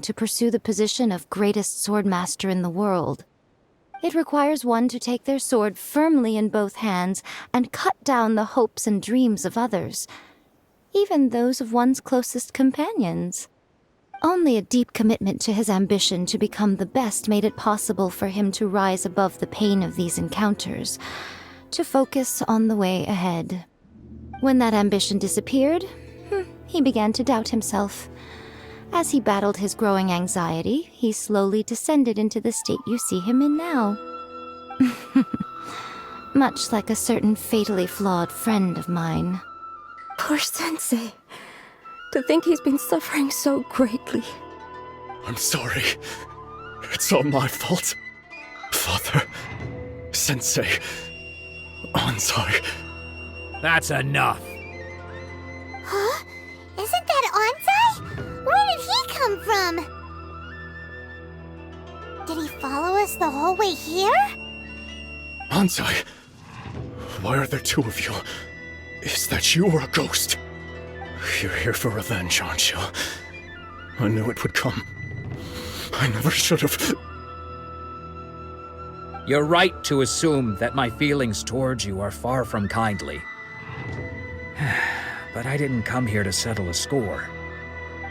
to pursue the position of greatest swordmaster in the world. It requires one to take their sword firmly in both hands and cut down the hopes and dreams of others, even those of one's closest companions. Only a deep commitment to his ambition to become the best made it possible for him to rise above the pain of these encounters, to focus on the way ahead. When that ambition disappeared, he began to doubt himself. As he battled his growing anxiety, he slowly descended into the state you see him in now. Much like a certain fatally flawed friend of mine. Poor Sensei. To think he's been suffering so greatly. I'm sorry. It's all my fault. Father, Sensei, Ansai. That's enough. Huh? Isn't that Ansai? Where did he come from? Did he follow us the whole way here? Ansai, why are there two of you? Is that you or a ghost? You're here for revenge, aren't you? I knew it would come. I never should have. You're right to assume that my feelings towards you are far from kindly. But I didn't come here to settle a score.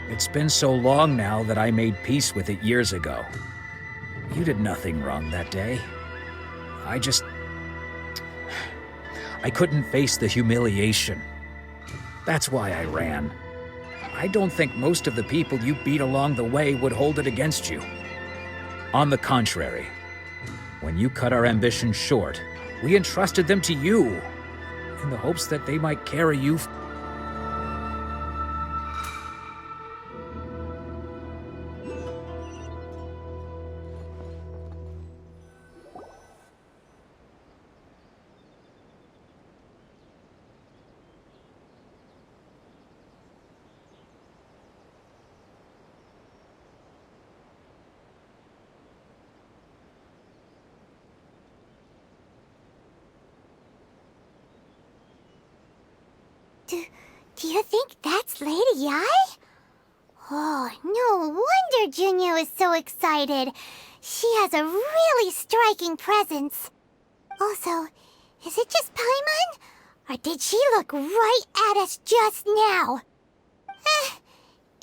It's been so long now that I made peace with it years ago. You did nothing wrong that day. I couldn't face the humiliation. That's why I ran. I don't think most of the people you beat along the way would hold it against you. On the contrary, when you cut our ambitions short, we entrusted them to you, in the hopes that they might carry you. Do you think that's Lady Yae? Oh, no wonder Junyo is so excited. She has a really striking presence. Also, is it just Paimon? Or did she look right at us just now?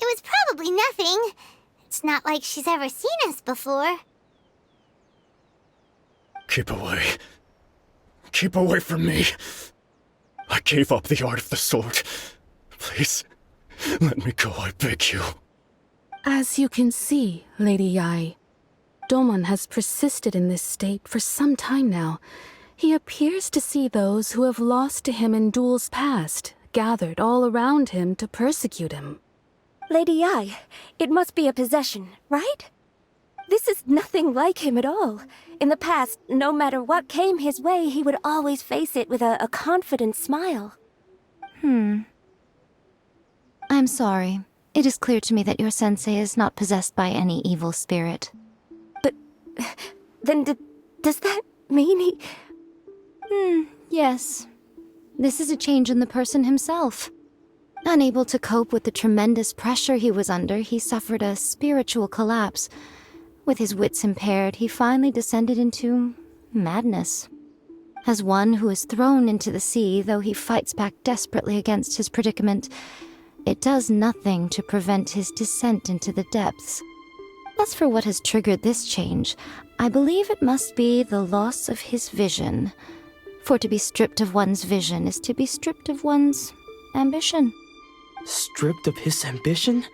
It was probably nothing. It's not like she's ever seen us before. Keep away. Keep away from me. I gave up the art of the sword. Please, let me go, I beg you. As you can see, Lady Yae, Domon has persisted in this state for some time now. He appears to see those who have lost to him in duels past, gathered all around him to persecute him. Lady Yae, it must be a possession, right? This is nothing like him at all. In the past, no matter what came his way, he would always face it with a confident smile. I'm sorry. It is clear to me that your sensei is not possessed by any evil spirit. But then does that mean he... Yes. This is a change in the person himself. Unable to cope with the tremendous pressure he was under, he suffered a spiritual collapse. With his wits impaired, he finally descended into madness. As one who is thrown into the sea, though he fights back desperately against his predicament, it does nothing to prevent his descent into the depths. As for what has triggered this change, I believe it must be the loss of his vision. For to be stripped of one's vision is to be stripped of one's ambition. Stripped of his ambition?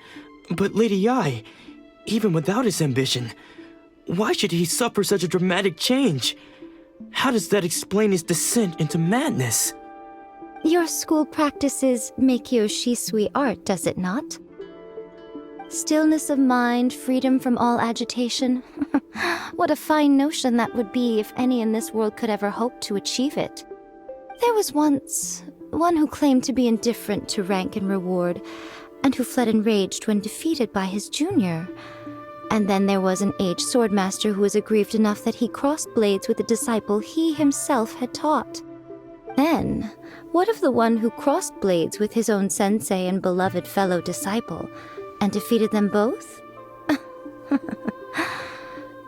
But Lady Yae, even without his ambition, why should he suffer such a dramatic change? How does that explain his descent into madness? Your school practices Meikyo Shisui art, does it not? Stillness of mind, freedom from all agitation. What a fine notion that would be if any in this world could ever hope to achieve it. There was once one who claimed to be indifferent to rank and reward, and who fled enraged when defeated by his junior. And then there was an aged swordmaster who was aggrieved enough that he crossed blades with a disciple he himself had taught. Then, what of the one who crossed blades with his own sensei and beloved fellow disciple, and defeated them both?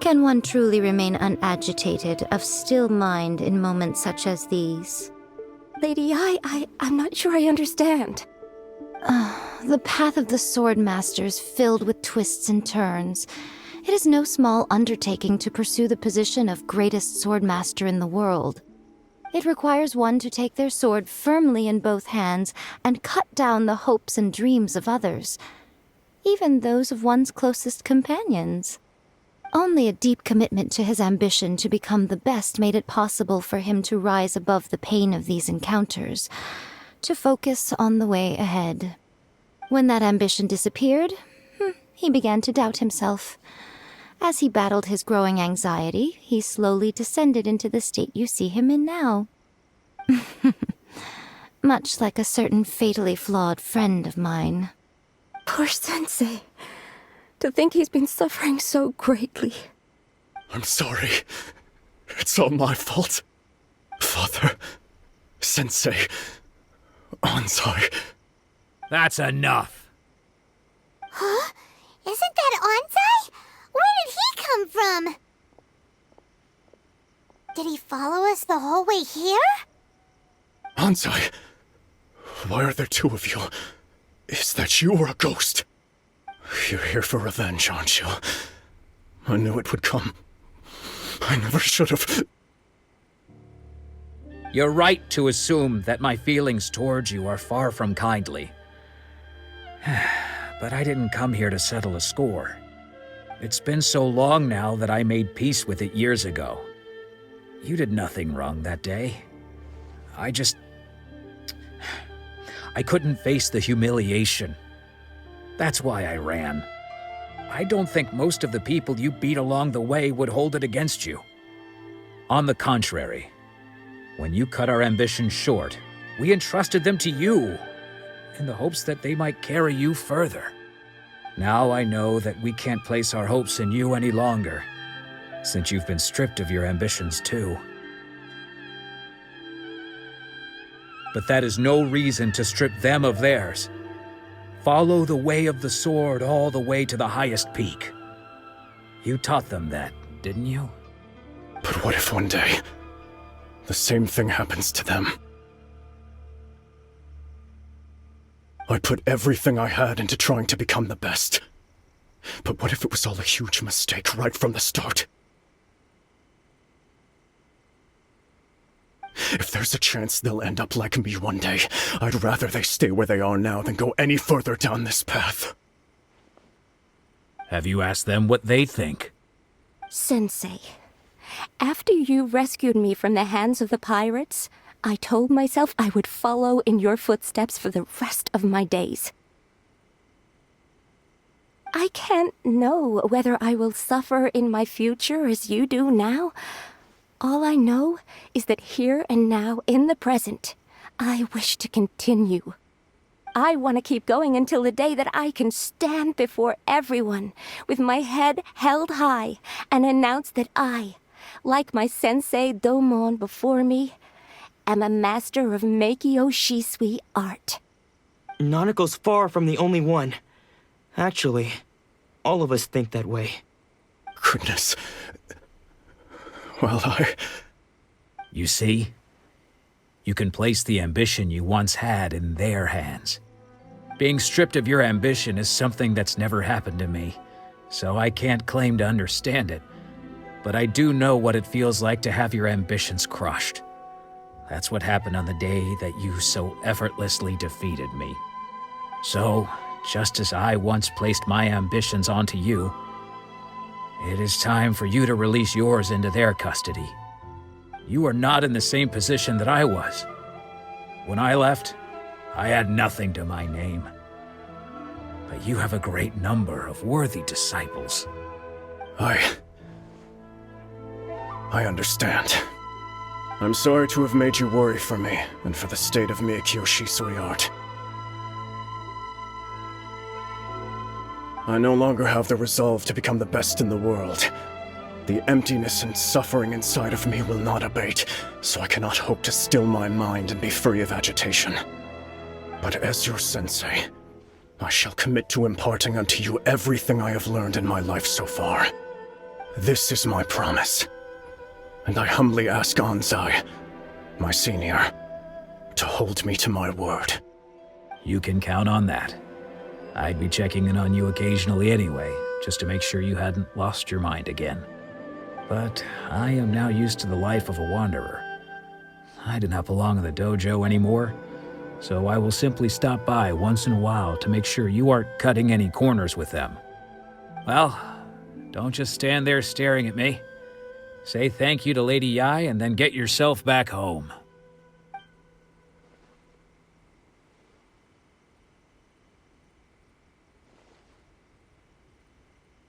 Can one truly remain unagitated, of still mind in moments such as these? Lady Yae, I'm not sure I understand. The path of the Sword Master is filled with twists and turns. It is no small undertaking to pursue the position of greatest sword master in the world. It requires one to take their sword firmly in both hands and cut down the hopes and dreams of others, even those of one's closest companions. Only a deep commitment to his ambition to become the best made it possible for him to rise above the pain of these encounters, to focus on the way ahead. When that ambition disappeared, he began to doubt himself. As he battled his growing anxiety, he slowly descended into the state you see him in now. Much like a certain fatally flawed friend of mine. Poor Sensei. To think he's been suffering so greatly. I'm sorry. It's all my fault. Father, Sensei, Ansai. That's enough. Huh? Isn't that Ansai? Where did he come from? Did he follow us the whole way here? Ansai, why are there two of you? Is that you or a ghost? You're here for revenge, aren't you? I knew it would come. I never should have. You're right to assume that my feelings towards you are far from kindly. But I didn't come here to settle a score. It's been so long now that I made peace with it years ago. You did nothing wrong that day. I couldn't face the humiliation. That's why I ran. I don't think most of the people you beat along the way would hold it against you. On the contrary, when you cut our ambitions short, we entrusted them to you, in the hopes that they might carry you further. Now I know that we can't place our hopes in you any longer, since you've been stripped of your ambitions too. But that is no reason to strip them of theirs. Follow the way of the sword all the way to the highest peak. You taught them that, didn't you? But what if one day, the same thing happens to them? I put everything I had into trying to become the best. But what if it was all a huge mistake right from the start? If there's a chance they'll end up like me one day, I'd rather they stay where they are now than go any further down this path. Have you asked them what they think? Sensei, after you rescued me from the hands of the pirates, I told myself I would follow in your footsteps for the rest of my days. I can't know whether I will suffer in my future as you do now. All I know is that here and now, in the present, I wish to continue. I want to keep going until the day that I can stand before everyone with my head held high and announce that I, like my sensei Domon before me, am a master of Meikyo Shisui art. Nanako's far from the only one. Actually, all of us think that way. Goodness. Well, You see? You can place the ambition you once had in their hands. Being stripped of your ambition is something that's never happened to me, so I can't claim to understand it. But I do know what it feels like to have your ambitions crushed. That's what happened on the day that you so effortlessly defeated me. So, just as I once placed my ambitions onto you, it is time for you to release yours into their custody. You are not in the same position that I was. When I left, I had nothing to my name. But you have a great number of worthy disciples. I understand. I'm sorry to have made you worry for me, and for the state of Meikyo Shisui art. I no longer have the resolve to become the best in the world. The emptiness and suffering inside of me will not abate, so I cannot hope to still my mind and be free of agitation. But as your sensei, I shall commit to imparting unto you everything I have learned in my life so far. This is my promise. And I humbly ask Anzai, my senior, to hold me to my word. You can count on that. I'd be checking in on you occasionally anyway, just to make sure you hadn't lost your mind again. But I am now used to the life of a wanderer. I do not belong in the dojo anymore, so I will simply stop by once in a while to make sure you aren't cutting any corners with them. Well, don't just stand there staring at me. Say thank you to Lady Yae and then get yourself back home.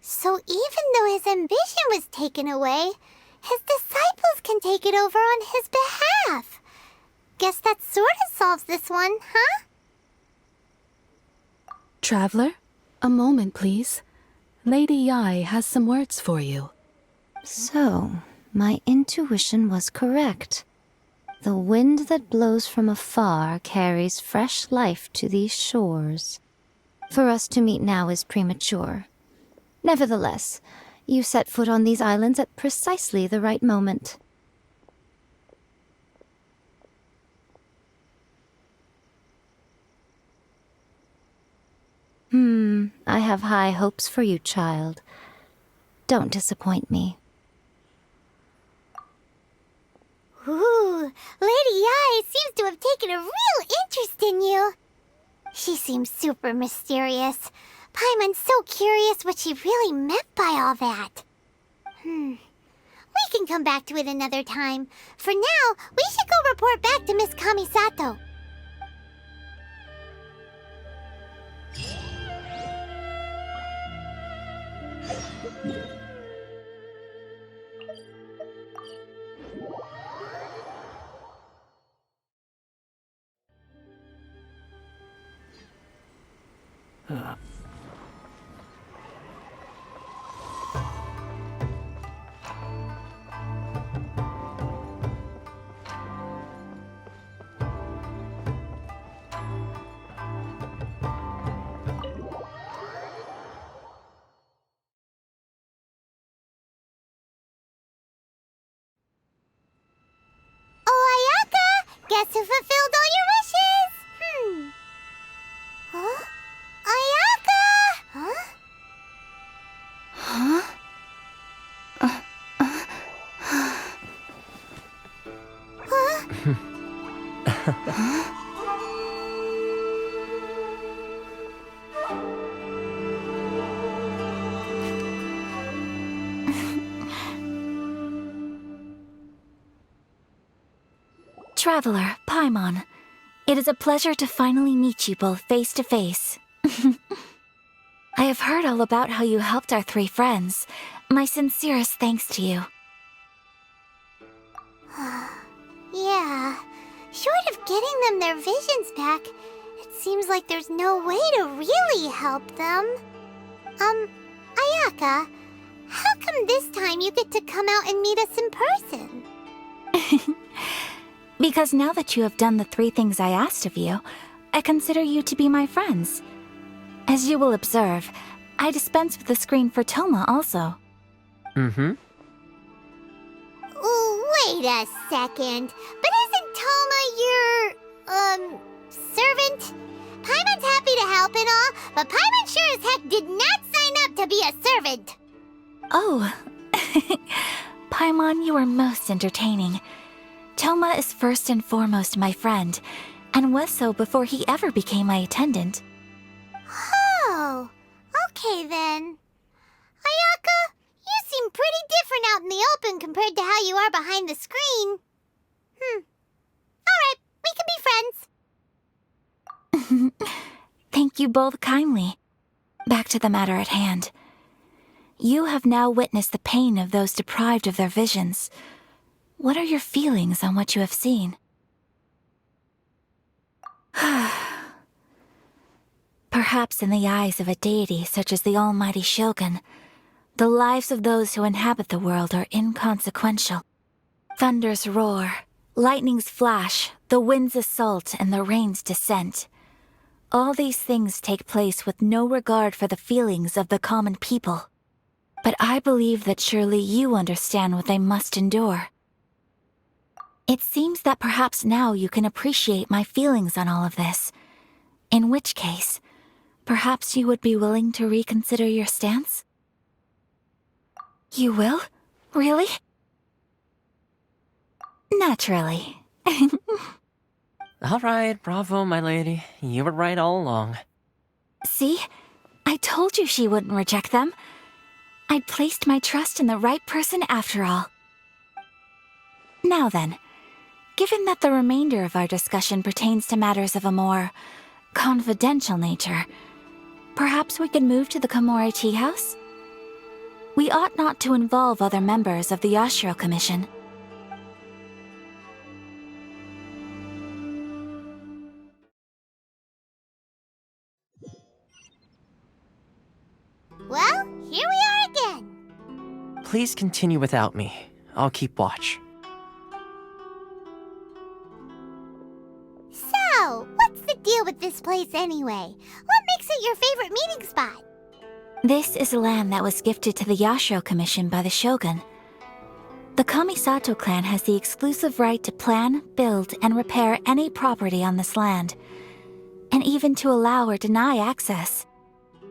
So even though his ambition was taken away, his disciples can take it over on his behalf. Guess that sort of solves this one, huh? Traveler, a moment, please. Lady Yae has some words for you. So, my intuition was correct. The wind that blows from afar carries fresh life to these shores. For us to meet now is premature. Nevertheless, you set foot on these islands at precisely the right moment. I have high hopes for you, child. Don't disappoint me. Ooh, Lady Yae seems to have taken a real interest in you. She seems super mysterious. Paimon's so curious what she really meant by all that. We can come back to it another time. For now, we should go report back to Miss Kamisato. Oh, Ayaka! Guess who fulfilled all your wishes? Huh? Ayaka! Huh? Traveler, Paimon, it is a pleasure to finally meet you both face to face. I have heard all about how you helped our three friends. My sincerest thanks to you. Yeah, short of getting them their visions back, it seems like there's no way to really help them. Ayaka, how come this time you get to come out and meet us in person? Because now that you have done the three things I asked of you, I consider you to be my friends. As you will observe, I dispense with the screen for Toma also. Wait a second. But isn't Toma your, servant? Paimon's happy to help and all, but Paimon sure as heck did not sign up to be a servant. Oh. Paimon, you are most entertaining. Toma is first and foremost my friend, and was so before he ever became my attendant. Oh, okay then. Ayaka, you seem pretty different out in the open compared to how you are behind the screen. Alright, we can be friends. Thank you both kindly. Back to the matter at hand. You have now witnessed the pain of those deprived of their visions. What are your feelings on what you have seen? Perhaps in the eyes of a deity such as the almighty Shogun, the lives of those who inhabit the world are inconsequential. Thunders roar, lightnings flash, the winds assault, and the rains descent. all these things take place with no regard for the feelings of the common people. But I believe that surely you understand what they must endure. It seems that perhaps now you can appreciate my feelings on all of this. In which case, perhaps you would be willing to reconsider your stance? You will? Really? Naturally. All right, bravo, my lady. You were right all along. See? I told you she wouldn't reject them. I'd placed my trust in the right person after all. Now then, given that the remainder of our discussion pertains to matters of a more confidential nature, perhaps we could move to the Komori Tea House? We ought not to involve other members of the Yashiro Commission. Well, here we are again. Please continue without me. I'll keep watch. So, what's the deal with this place anyway? What makes it your favorite meeting spot? This is land that was gifted to the Yashiro Commission by the Shogun. The Kamisato clan has the exclusive right to plan, build, and repair any property on this land, and even to allow or deny access.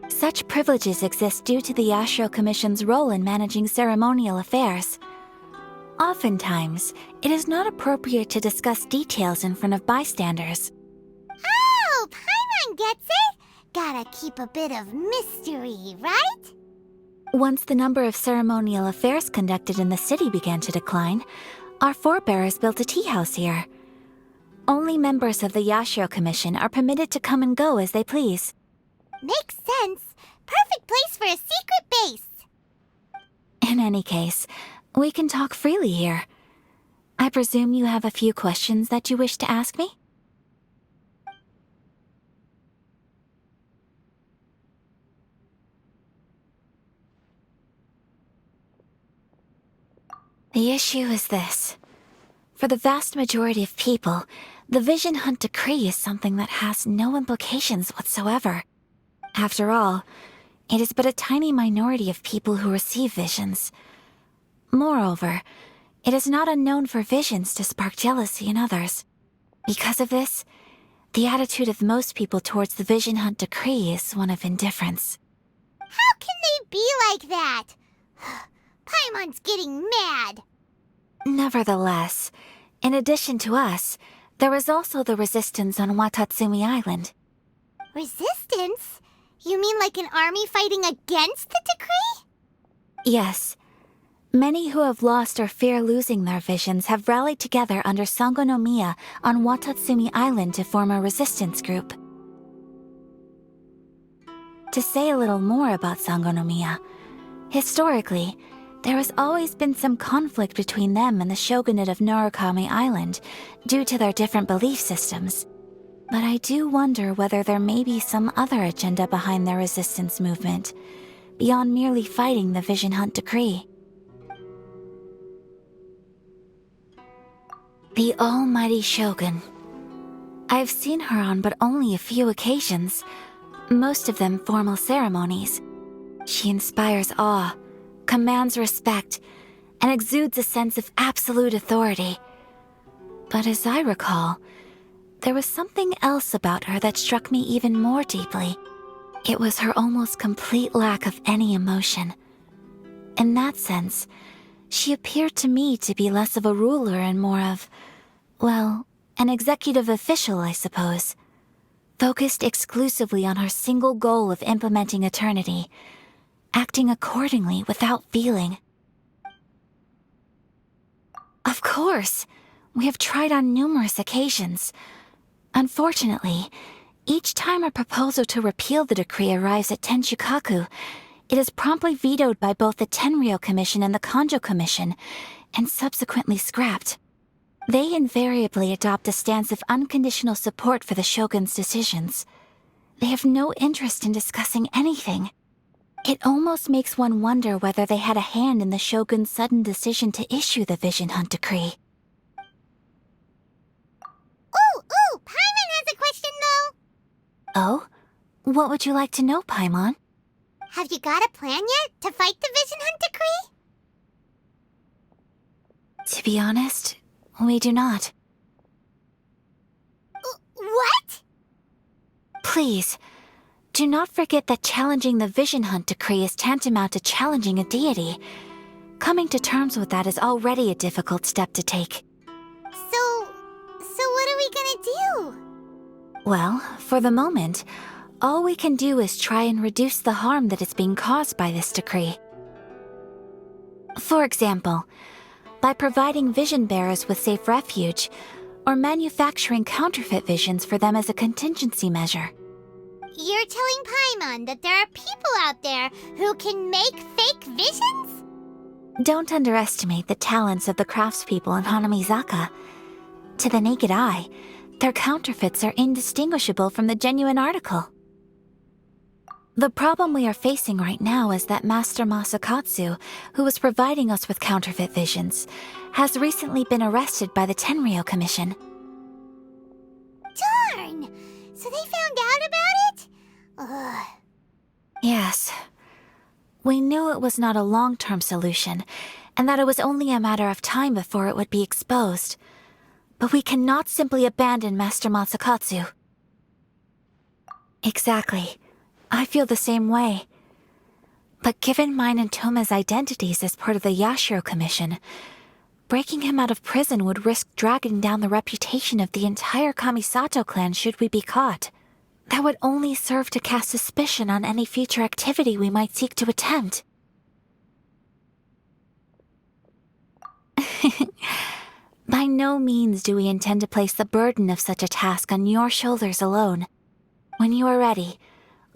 Such privileges exist due to the Yashiro Commission's role in managing ceremonial affairs. Oftentimes, it is not appropriate to discuss details in front of bystanders. Oh, Paimon gets it! Gotta keep a bit of mystery, right? Once the number of ceremonial affairs conducted in the city began to decline, our forebears built a tea house here. Only members of the Yashiro Commission are permitted to come and go as they please. Makes sense. Perfect place for a secret base. In any case, we can talk freely here. I presume you have a few questions that you wish to ask me? The issue is this. For the vast majority of people, the Vision Hunt Decree is something that has no implications whatsoever. After all, it is but a tiny minority of people who receive visions. Moreover, it is not unknown for visions to spark jealousy in others. Because of this, the attitude of most people towards the Vision Hunt Decree is one of indifference. How can they be like that? Paimon's getting mad. Nevertheless, in addition to us, there is also the resistance on Watatsumi Island. Resistance? You mean like an army fighting against the decree? Yes. Many who have lost or fear losing their visions have rallied together under Sangonomiya on Watatsumi Island to form a resistance group. To say a little more about Sangonomiya, historically, there has always been some conflict between them and the shogunate of Narukami Island due to their different belief systems. But I do wonder whether there may be some other agenda behind their resistance movement, beyond merely fighting the Vision Hunt Decree. The almighty Shogun. I've seen her on but only a few occasions, most of them formal ceremonies. She inspires awe, commands respect, and exudes a sense of absolute authority. But as I recall, there was something else about her that struck me even more deeply. It was her almost complete lack of any emotion. In that sense, she appeared to me to be less of a ruler and more of, well, an executive official, I suppose. Focused exclusively on her single goal of implementing eternity, acting accordingly without feeling. Of course, we have tried on numerous occasions. Unfortunately, each time a proposal to repeal the decree arrives at Tenshukaku, it is promptly vetoed by both the Tenryou Commission and the Kanjo Commission, and subsequently scrapped. They invariably adopt a stance of unconditional support for the Shogun's decisions. They have no interest in discussing anything. It almost makes one wonder whether they had a hand in the Shogun's sudden decision to issue the Vision Hunt Decree. Ooh, Paimon has a question though. Oh? What would you like to know, Paimon? Have you got a plan yet to fight the Vision Hunt Decree? To be honest, we do not. What? Please, do not forget that challenging the Vision Hunt Decree is tantamount to challenging a deity. Coming to terms with that is already a difficult step to take. So what are we gonna do? Well, for the moment, all we can do is try and reduce the harm that is being caused by this decree. For example, by providing vision bearers with safe refuge, or manufacturing counterfeit visions for them as a contingency measure. You're telling Paimon that there are people out there who can make fake visions? Don't underestimate the talents of the craftspeople in Hanamizaka. To the naked eye, their counterfeits are indistinguishable from the genuine article. The problem we are facing right now is that Master Masakatsu, who was providing us with counterfeit visions, has recently been arrested by the Tenryou Commission. Darn! So they found out about it? Ugh. Yes. We knew it was not a long-term solution, and that it was only a matter of time before it would be exposed. But we cannot simply abandon Master Masakatsu. Exactly. I feel the same way. But given mine and Toma's identities as part of the Yashiro Commission, breaking him out of prison would risk dragging down the reputation of the entire Kamisato clan should we be caught. That would only serve to cast suspicion on any future activity we might seek to attempt. By no means do we intend to place the burden of such a task on your shoulders alone. When you are ready,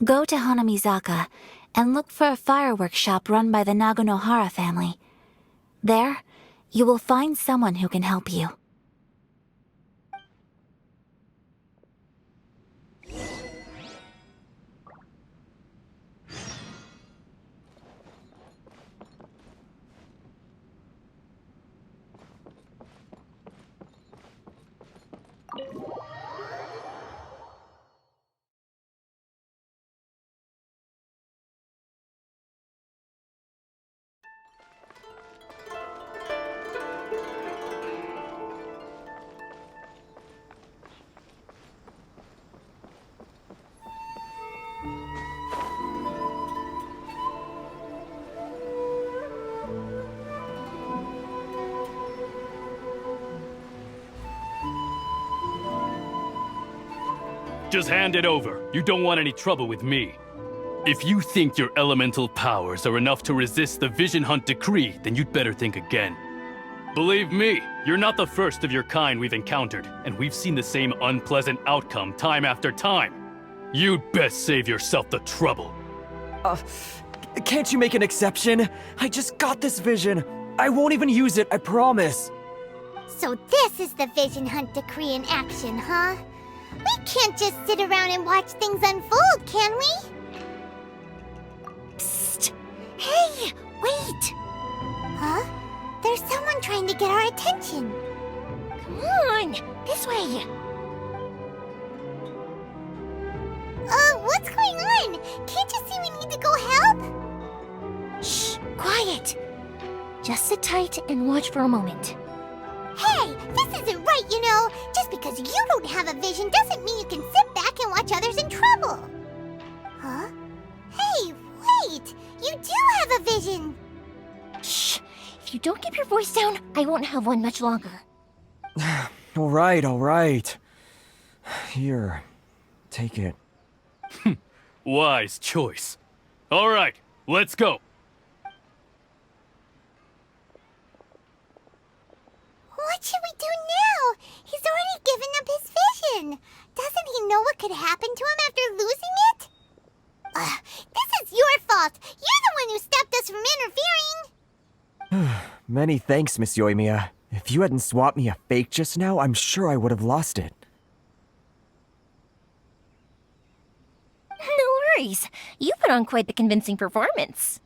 go to Hanamizaka and look for a fireworks shop run by the Nagonohara family. There, you will find someone who can help you. Just hand it over. You don't want any trouble with me. If you think your elemental powers are enough to resist the Vision Hunt Decree, then you'd better think again. Believe me, you're not the first of your kind we've encountered, and we've seen the same unpleasant outcome time after time. You'd best save yourself the trouble. Can't you make an exception? I just got this vision. I won't even use it, I promise. So this is the Vision Hunt Decree in action, huh? We can't just sit around and watch things unfold, can we? Psst! Hey, wait! Huh? There's someone trying to get our attention. Come on, this way. What's going on? Can't you see we need to go help? Shh, quiet. Just sit tight and watch for a moment. Hey, this isn't right, you know. Just because you don't have a vision doesn't mean you can sit back and watch others in trouble. Huh? Hey, wait! You do have a vision! Shh! If you don't keep your voice down, I won't have one much longer. All right. Here, take it. Wise choice. All right, let's go. What should we do now? He's already given up his vision. Doesn't he know what could happen to him after losing it? This is your fault. You're the one who stopped us from interfering. Many thanks, Miss Yoimiya. If you hadn't swapped me a fake just now, I'm sure I would have lost it. No worries. You put on quite the convincing performance.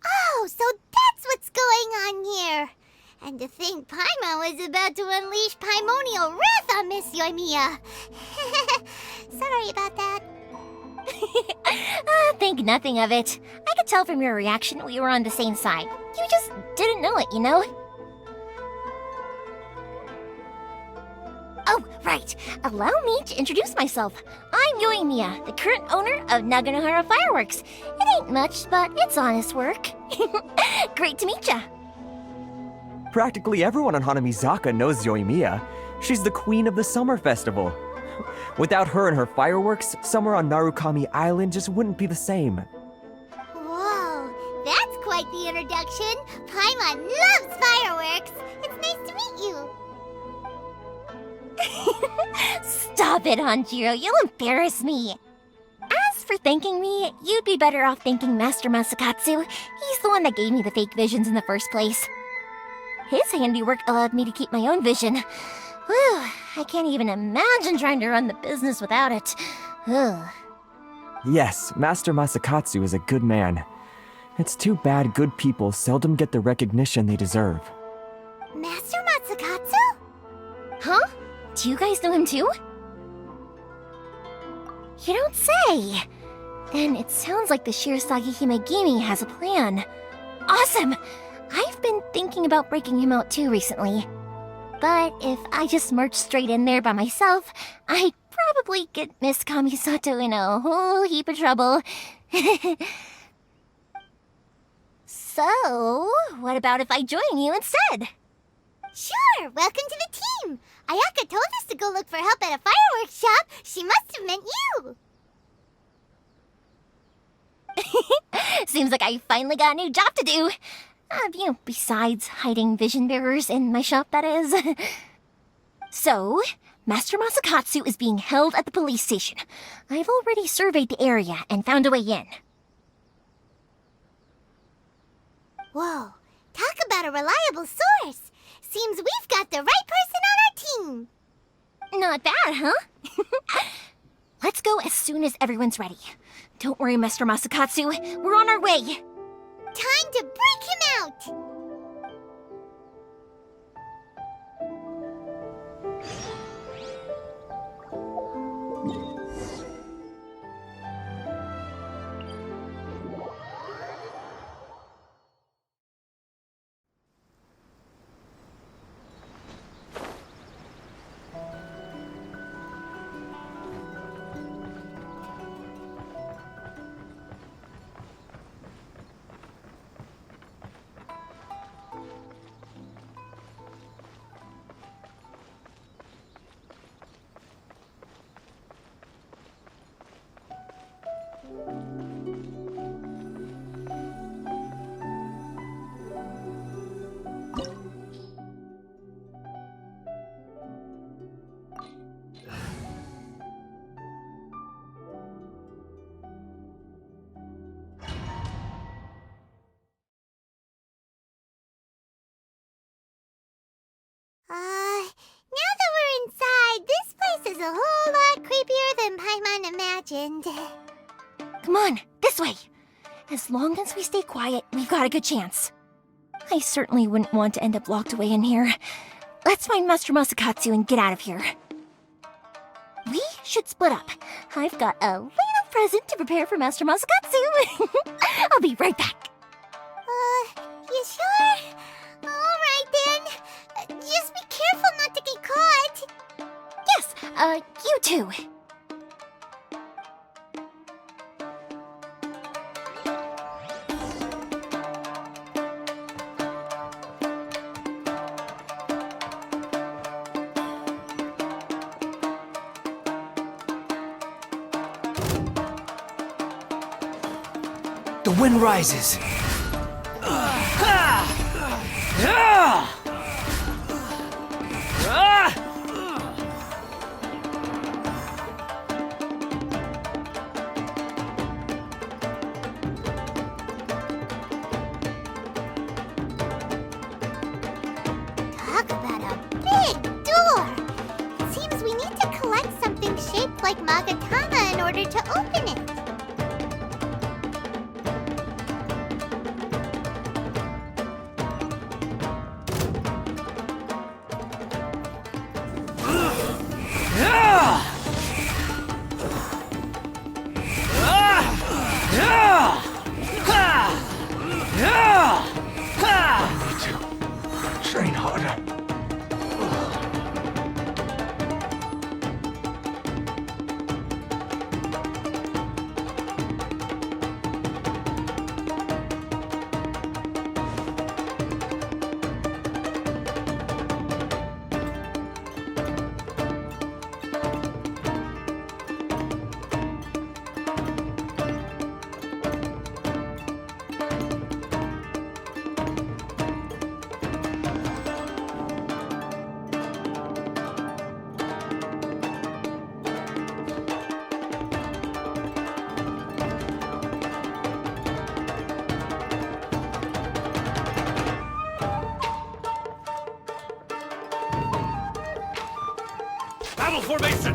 Oh, so that's what's going on here. And to think Paimon was about to unleash Paimonial wrath on Miss Yoimiya. Sorry about that. Think nothing of it. I could tell from your reaction we were on the same side. You just didn't know it, you know? Oh, right. Allow me to introduce myself. I'm Yoimiya, the current owner of Naganohara Fireworks. It ain't much, but it's honest work. Great to meet ya. Practically everyone on Hanamizaka knows Yoimiya. She's the queen of the summer festival. Without her and her fireworks, summer on Narukami Island just wouldn't be the same. Whoa, that's quite the introduction. Paimon loves fireworks. It's nice to meet you. Stop it, Hanjiro. You'll embarrass me. As for thanking me, you'd be better off thanking Master Masakatsu. He's the one that gave me the fake visions in the first place. His handiwork allowed me to keep my own vision. Whew, I can't even imagine trying to run the business without it. Ugh. Yes, Master Masakatsu is a good man. It's too bad good people seldom get the recognition they deserve. Master Matsukatsu? Huh? Do you guys know him too? You don't say! Then it sounds like the Shirasagi Himegimi has a plan. Awesome! I've been thinking about breaking him out too recently. But if I just marched straight in there by myself, I'd probably get Miss Kamisato in a whole heap of trouble. So, what about if I join you instead? Sure, welcome to the team. Ayaka told us to go look for help at a fireworks shop. She must have meant you. Seems like I finally got a new job to do. Besides hiding vision bearers in my shop, that is. So, Master Masakatsu is being held at the police station. I've already surveyed the area and found a way in. Whoa, talk about a reliable source. Seems we've got the right person on our team. Not bad, huh? Let's go as soon as everyone's ready. Don't worry, Master Masakatsu. We're on our way. Time to break him out! Now that we're inside, this place is a whole lot creepier than Paimon imagined. Come on, this way. As long as we stay quiet, we've got a good chance. I certainly wouldn't want to end up locked away in here. Let's find Master Masakatsu and get out of here. We should split up. I've got a little present to prepare for Master Masakatsu. I'll be right back. You sure? Alright then. Just be careful not to get caught. Yes, you too. The wind rises. Talk about a big door. It seems we need to collect something shaped like Magatama in order to open it. battle formation!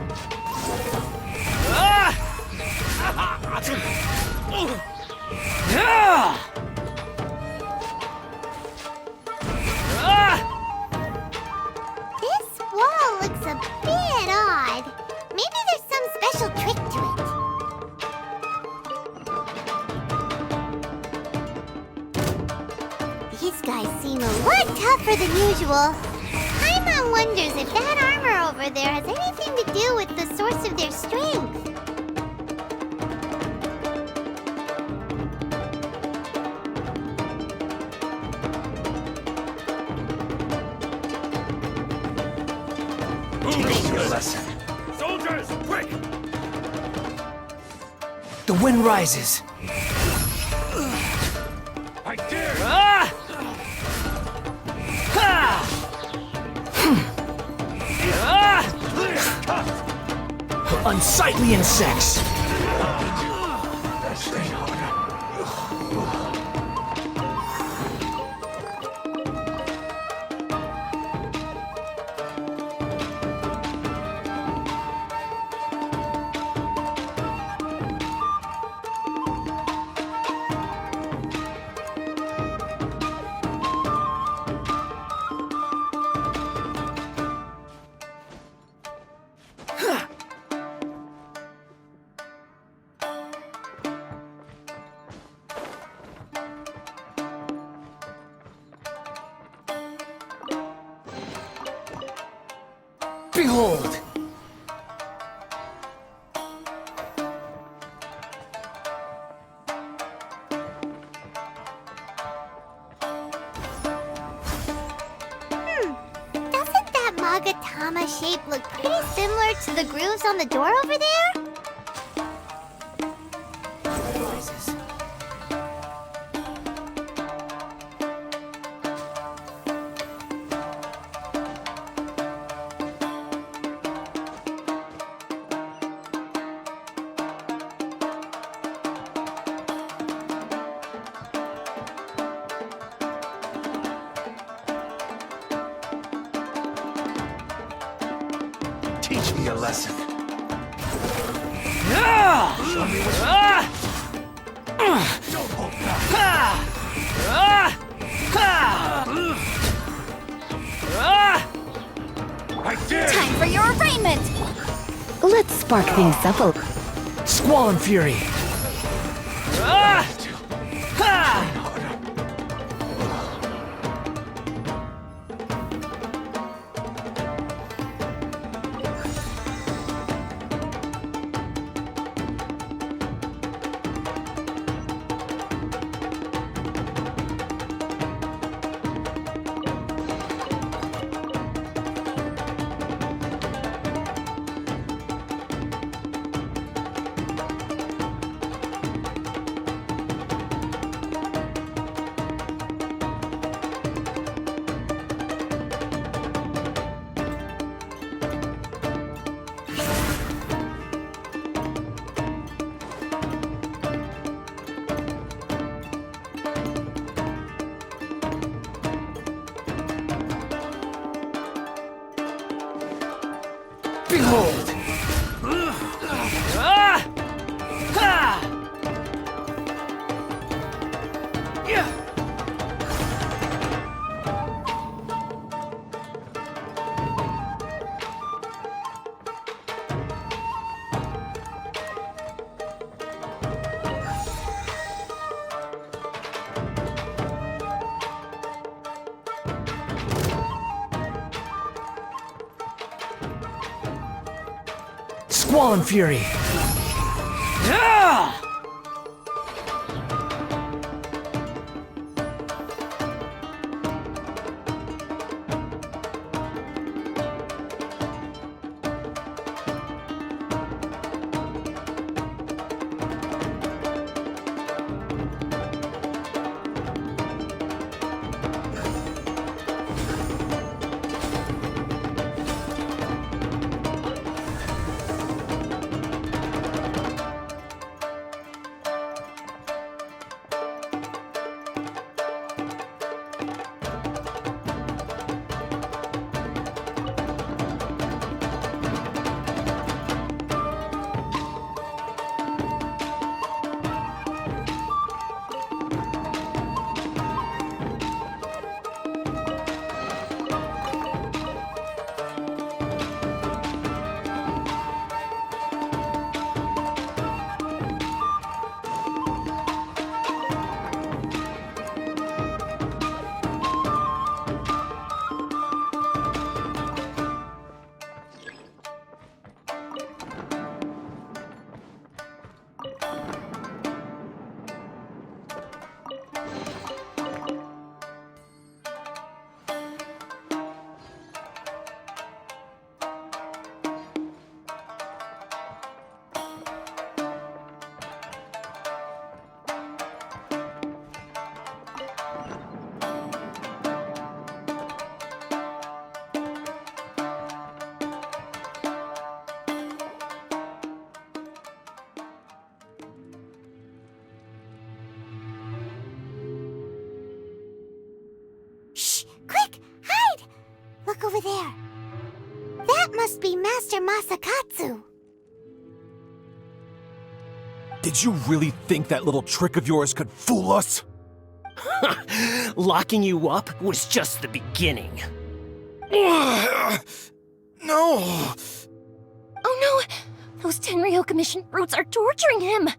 This wall looks a bit odd. Maybe there's some special trick to it. These guys seem a lot tougher than usual. Paimon wonders if that armor over there has anything to do with the source of their strength. Teach me a lesson. Soldiers, quick! The wind rises. I dare! Unsightly insects. Behold! Doesn't that Magatama shape look pretty similar to the grooves on the door over there? Teach me a lesson. Show me what Don't hold back. I dare! Time for your arraignment! Let's spark things up a little. Squall and fury. Behold! Squall and fury. over there? That must be Master Masakatsu. Did you really think that little trick of yours could fool us? Locking you up was just the beginning. No! Oh no! Those Tenryou Commission brutes are torturing him!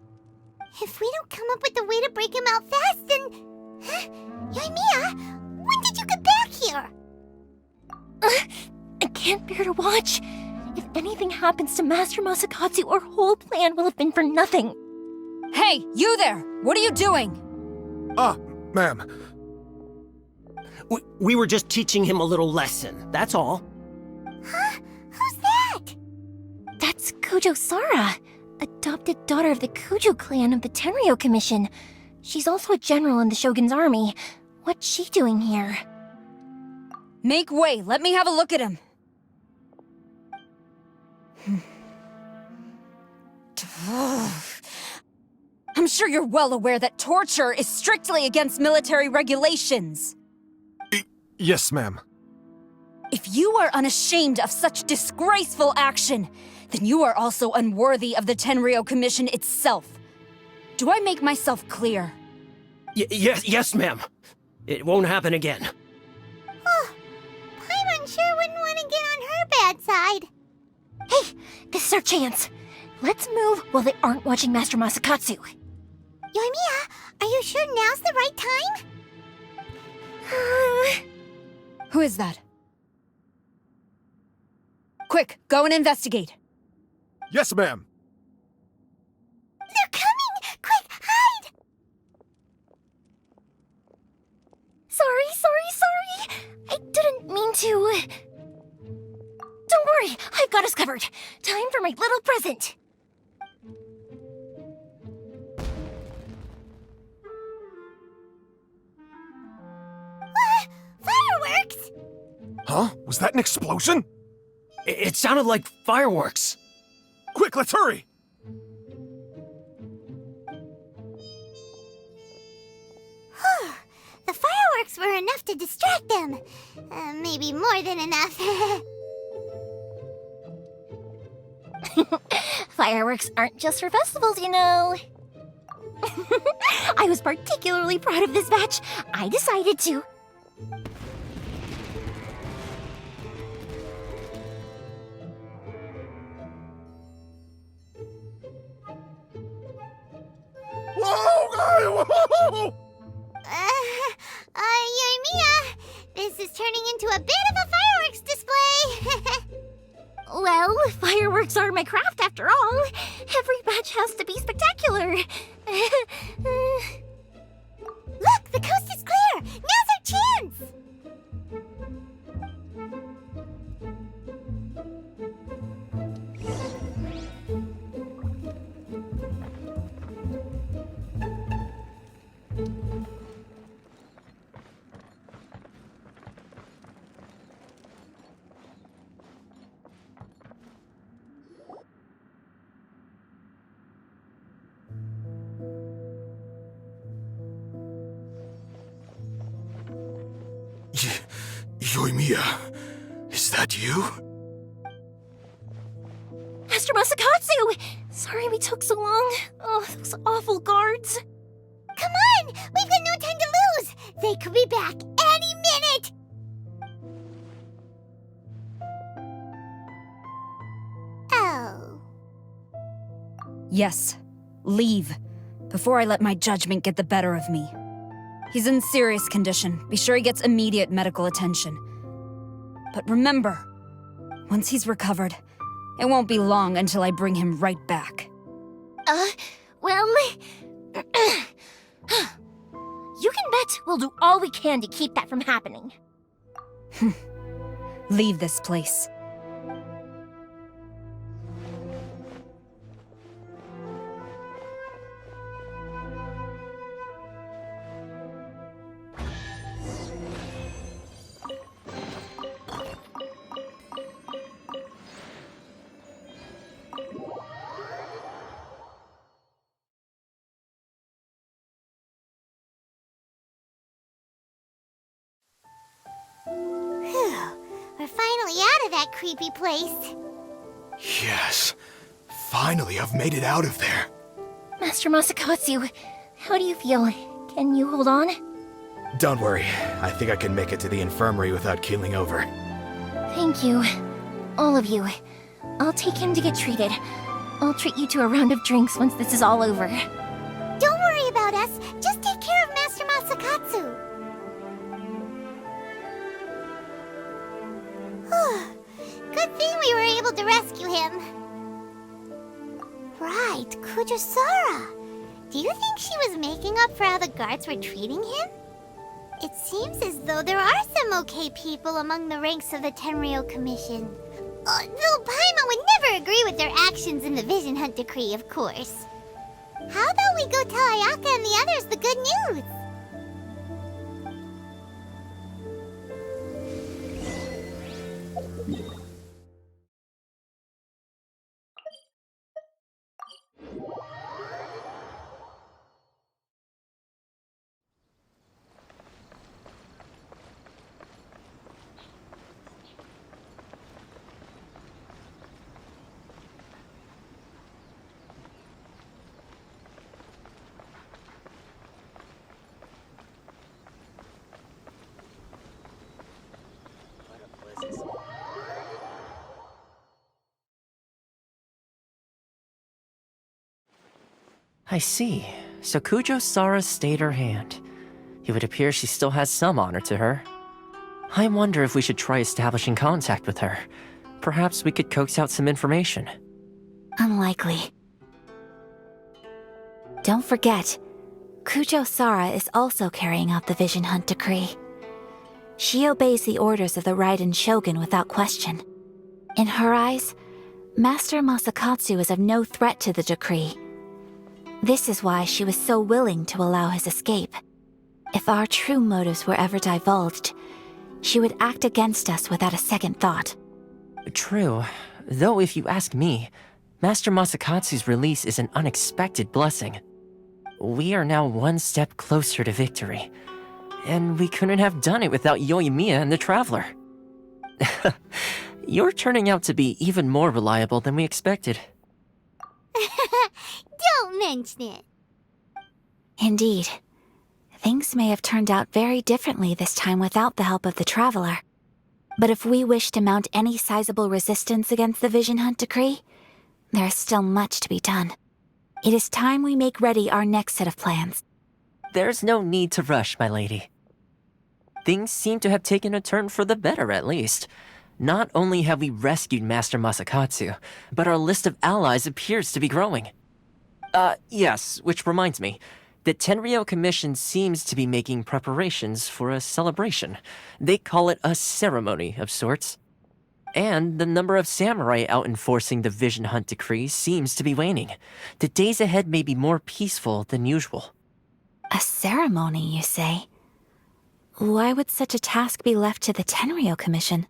If we don't come up with a way to break him out fast, then... Yoimiya, when did you get back here? I can't bear to watch. If anything happens to Master Masakatsu, our whole plan will have been for nothing. Hey, you there! What are you doing? Ma'am. We were just teaching him a little lesson, that's all. Huh? Who's that? That's Kujo Sara, adopted daughter of the Kujo clan of the Tenryou Commission. She's also a general in the Shogun's army. What's she doing here? Make way, let me have a look at him. I'm sure you're well aware that torture is strictly against military regulations. Yes, ma'am. If you are unashamed of such disgraceful action, then you are also unworthy of the Tenryou Commission itself. Do I make myself clear? Yes, ma'am. It won't happen again. Oh, Paimon sure wouldn't want to get on her bad side. Hey, this is our chance. Let's move while they aren't watching Master Masakatsu. Yoimiya, are you sure now's the right time? Who is that? Quick, go and investigate. Yes, ma'am. They're coming! Quick, hide! Sorry. I didn't mean to. Don't worry, I've got us covered. Time for my little present. Fireworks! Huh? Was that an explosion? It sounded like fireworks. Quick, let's hurry! The fireworks were enough to distract them. Maybe more than enough. Fireworks aren't just for festivals, you know. I was particularly proud of this batch. I decided to. Whoa! Yoimiya, this is turning into a bit of a fireworks display. Well, fireworks are my craft after all. Every batch has to be spectacular. Look, the coast is clear. Now's our chance. Yoimiya, is that you? Master Masakatsu! Sorry we took so long. Oh, those awful guards. Come on! We've got no time to lose! They could be back any minute! Oh. Yes, leave, before I let my judgment get the better of me. He's in serious condition. Be sure he gets immediate medical attention. But remember, once he's recovered, it won't be long until I bring him right back. Well... You can bet we'll do all we can to keep that from happening. Leave this place. We're out of that creepy place. Yes. Finally, I've made it out of there. Master Masakatsu, how do you feel? Can you hold on? Don't worry. I think I can make it to the infirmary without keeling over. Thank you. All of you. I'll take him to get treated. I'll treat you to a round of drinks once this is all over. Don't worry about us. Just take care of Master Masakatsu. Good thing we were able to rescue him. Right, Kujosara. Do you think she was making up for how the guards were treating him? It seems as though there are some okay people among the ranks of the Tenryou Commission. Though Paimon would never agree with their actions in the Vision Hunt Decree, of course. How about we go tell Ayaka and the others the good news? I see. So Kujo-Sara stayed her hand. It would appear she still has some honor to her. I wonder if we should try establishing contact with her. Perhaps we could coax out some information. Unlikely. Don't forget, Kujo-Sara is also carrying out the Vision Hunt Decree. She obeys the orders of the Raiden Shogun without question. In her eyes, Master Masakatsu is of no threat to the decree. This is why she was so willing to allow his escape. If our true motives were ever divulged, she would act against us without a second thought. True. Though if you ask me, Master Masakatsu's release is an unexpected blessing. We are now one step closer to victory. And we couldn't have done it without Yoimiya and the Traveler. You're turning out to be even more reliable than we expected. Don't mention it. Indeed. Things may have turned out very differently this time without the help of the Traveler. But if we wish to mount any sizable resistance against the Vision Hunt Decree, there is still much to be done. It is time we make ready our next set of plans. There's no need to rush, my lady. Things seem to have taken a turn for the better, at least. Not only have we rescued Master Masakatsu, but our list of allies appears to be growing. Yes, which reminds me. The Tenryou Commission seems to be making preparations for a celebration. They call it a ceremony of sorts. And the number of samurai out enforcing the Vision Hunt Decree seems to be waning. The days ahead may be more peaceful than usual. A ceremony, you say? Why would such a task be left to the Tenryou Commission?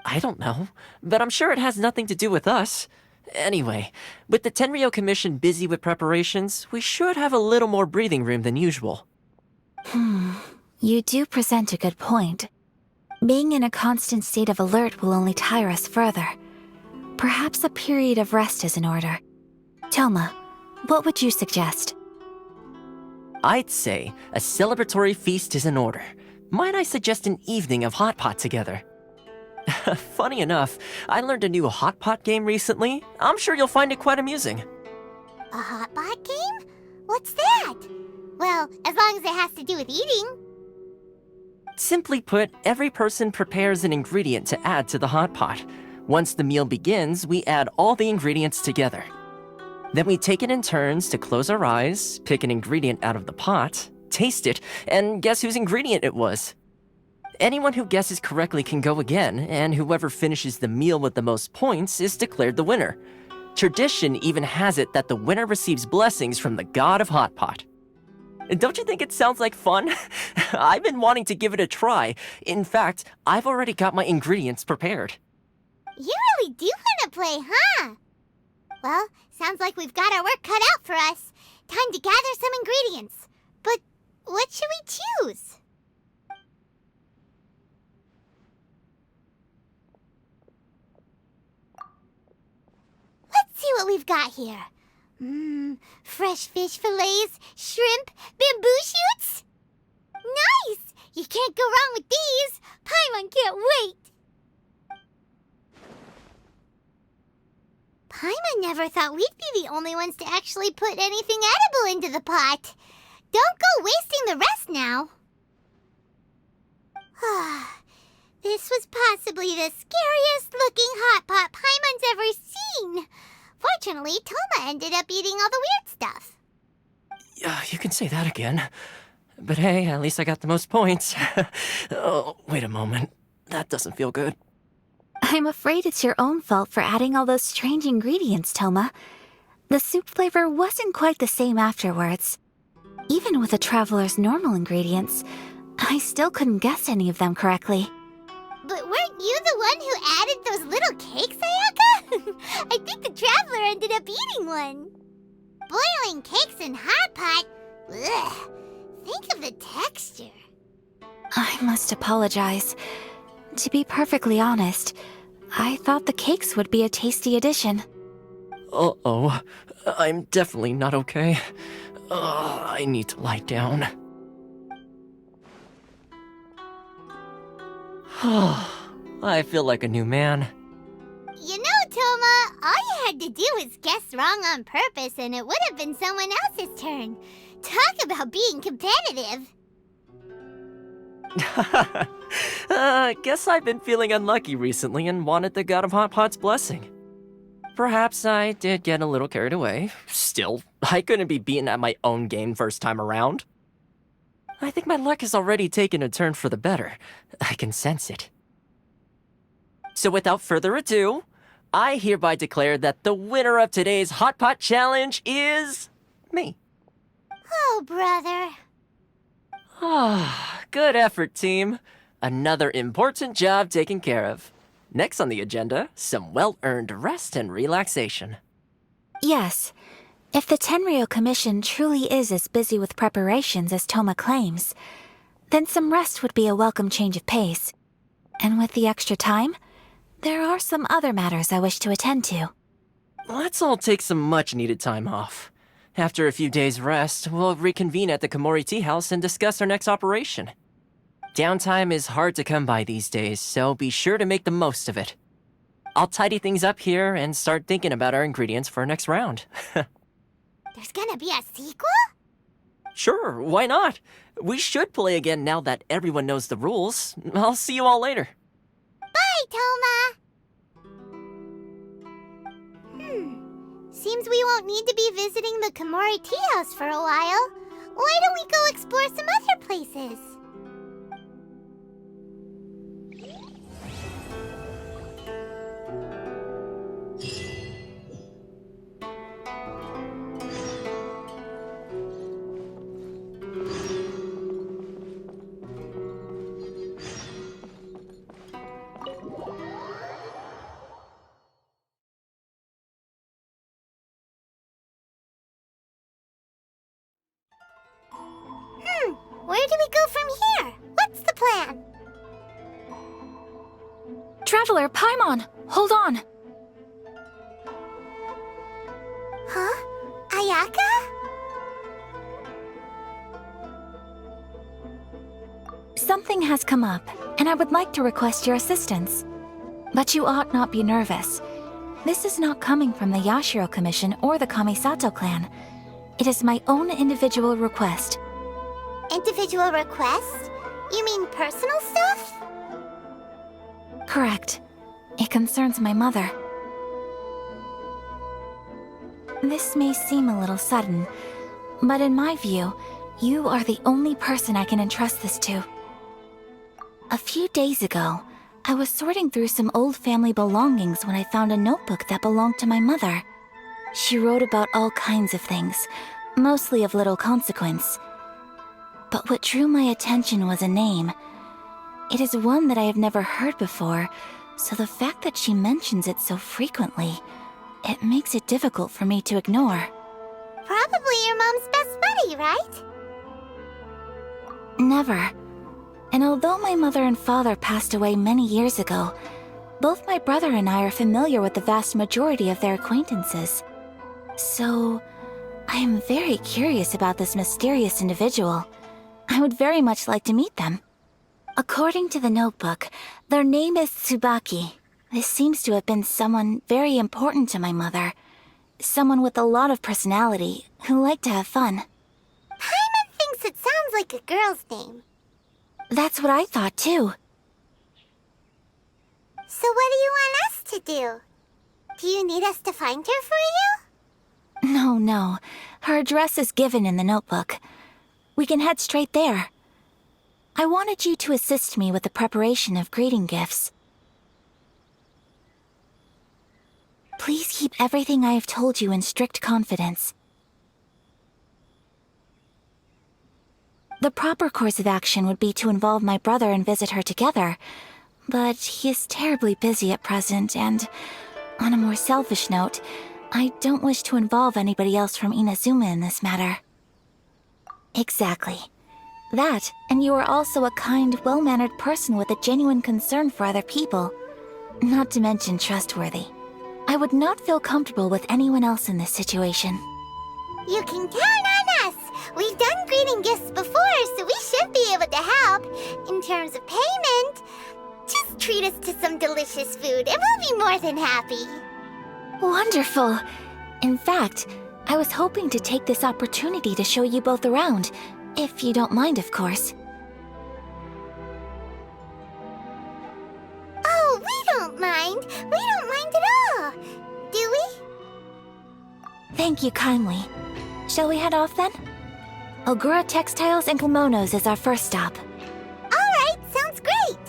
I don't know, but I'm sure it has nothing to do with us. Anyway, with the Tenryou Commission busy with preparations, we should have a little more breathing room than usual. You do present a good point. Being in a constant state of alert will only tire us further. Perhaps a period of rest is in order. Toma, what would you suggest? I'd say a celebratory feast is in order. Might I suggest an evening of hot pot together? Funny enough, I learned a new hot pot game recently. I'm sure you'll find it quite amusing. A hot pot game? What's that? Well, as long as it has to do with eating. Simply put, every person prepares an ingredient to add to the hot pot. Once the meal begins, we add all the ingredients together. Then we take it in turns to close our eyes, pick an ingredient out of the pot, taste it, and guess whose ingredient it was. Anyone who guesses correctly can go again, and whoever finishes the meal with the most points is declared the winner. Tradition even has it that the winner receives blessings from the god of hot pot. Don't you think it sounds like fun? I've been wanting to give it a try. In fact, I've already got my ingredients prepared. You really do want to play, huh? Well, sounds like we've got our work cut out for us. Time to gather some ingredients. But what should we choose? got here? Fresh fish fillets, shrimp, bamboo shoots? Nice! You can't go wrong with these! Paimon can't wait! Paimon never thought we'd be the only ones to actually put anything edible into the pot. Don't go wasting the rest now. This was possibly the scariest looking hot pot Paimon's ever seen. Fortunately, Toma ended up eating all the weird stuff. Yeah, you can say that again. But hey, at least I got the most points. Oh, wait a moment. That doesn't feel good. I'm afraid it's your own fault for adding all those strange ingredients, Toma. The soup flavor wasn't quite the same afterwards. Even with the Traveler's normal ingredients, I still couldn't guess any of them correctly. But weren't you the one who added those little cakes, Ayaka? I think the Traveler ended up eating one. Boiling cakes in hot pot? Ugh. Think of the texture. I must apologize. To be perfectly honest, I thought the cakes would be a tasty addition. Uh-oh. I'm definitely not okay. I need to lie down. I feel like a new man. You know, Toma, all you had to do was guess wrong on purpose and it would have been someone else's turn. Talk about being competitive. Guess I've been feeling unlucky recently and wanted the God of Hot Pot's blessing. Perhaps I did get a little carried away. Still, I couldn't be beaten at my own game first time around. I think my luck has already taken a turn for the better. I can sense it. So without further ado, I hereby declare that the winner of today's Hot Pot Challenge is me. Oh, brother. Good effort, team. Another important job taken care of. Next on the agenda, some well-earned rest and relaxation. Yes, if the Tenryou Commission truly is as busy with preparations as Toma claims, then some rest would be a welcome change of pace. And with the extra time, there are some other matters I wish to attend to. Let's all take some much-needed time off. After a few days' rest, we'll reconvene at the Komori Tea House and discuss our next operation. Downtime is hard to come by these days, so be sure to make the most of it. I'll tidy things up here and start thinking about our ingredients for our next round. There's gonna be a sequel? Sure, why not? We should play again now that everyone knows the rules. I'll see you all later. Bye, Toma! Seems we won't need to be visiting the Komori Tea House for a while. Why don't we go explore some other places? Where do we go from here? What's the plan? Traveler, Paimon, hold on. Huh? Ayaka? Something has come up, and I would like to request your assistance. But you ought not be nervous. This is not coming from the Yashiro Commission or the Kamisato clan. It is my own individual request. Individual request? You mean personal stuff? Correct. It concerns my mother. This may seem a little sudden, but in my view, you are the only person I can entrust this to. A few days ago, I was sorting through some old family belongings when I found a notebook that belonged to my mother. She wrote about all kinds of things, mostly of little consequence. But what drew my attention was a name. It is one that I have never heard before, so the fact that she mentions it so frequently, it makes it difficult for me to ignore. Probably your mom's best buddy, right? Never. And although my mother and father passed away many years ago, both my brother and I are familiar with the vast majority of their acquaintances. So, I am very curious about this mysterious individual. I would very much like to meet them. According to the notebook, their name is Tsubaki. This seems to have been someone very important to my mother. Someone with a lot of personality, who liked to have fun. Paimon thinks it sounds like a girl's name. That's what I thought too. So what do you want us to do? Do you need us to find her for you? No. Her address is given in the notebook. We can head straight there. I wanted you to assist me with the preparation of greeting gifts. Please keep everything I have told you in strict confidence. The proper course of action would be to involve my brother and visit her together, but he is terribly busy at present, and on a more selfish note, I don't wish to involve anybody else from Inazuma in this matter. Exactly. That, and you are also a kind, well-mannered person with a genuine concern for other people. Not to mention trustworthy. I would not feel comfortable with anyone else in this situation. You can count on us! We've done greeting gifts before, so we should be able to help. In terms of payment, just treat us to some delicious food and we'll be more than happy. Wonderful! In fact, I was hoping to take this opportunity to show you both around, if you don't mind, of course. Oh, we don't mind. We don't mind at all. Do we? Thank you kindly. Shall we head off then? Ogura Textiles and Kimonos is our first stop. Alright, sounds great!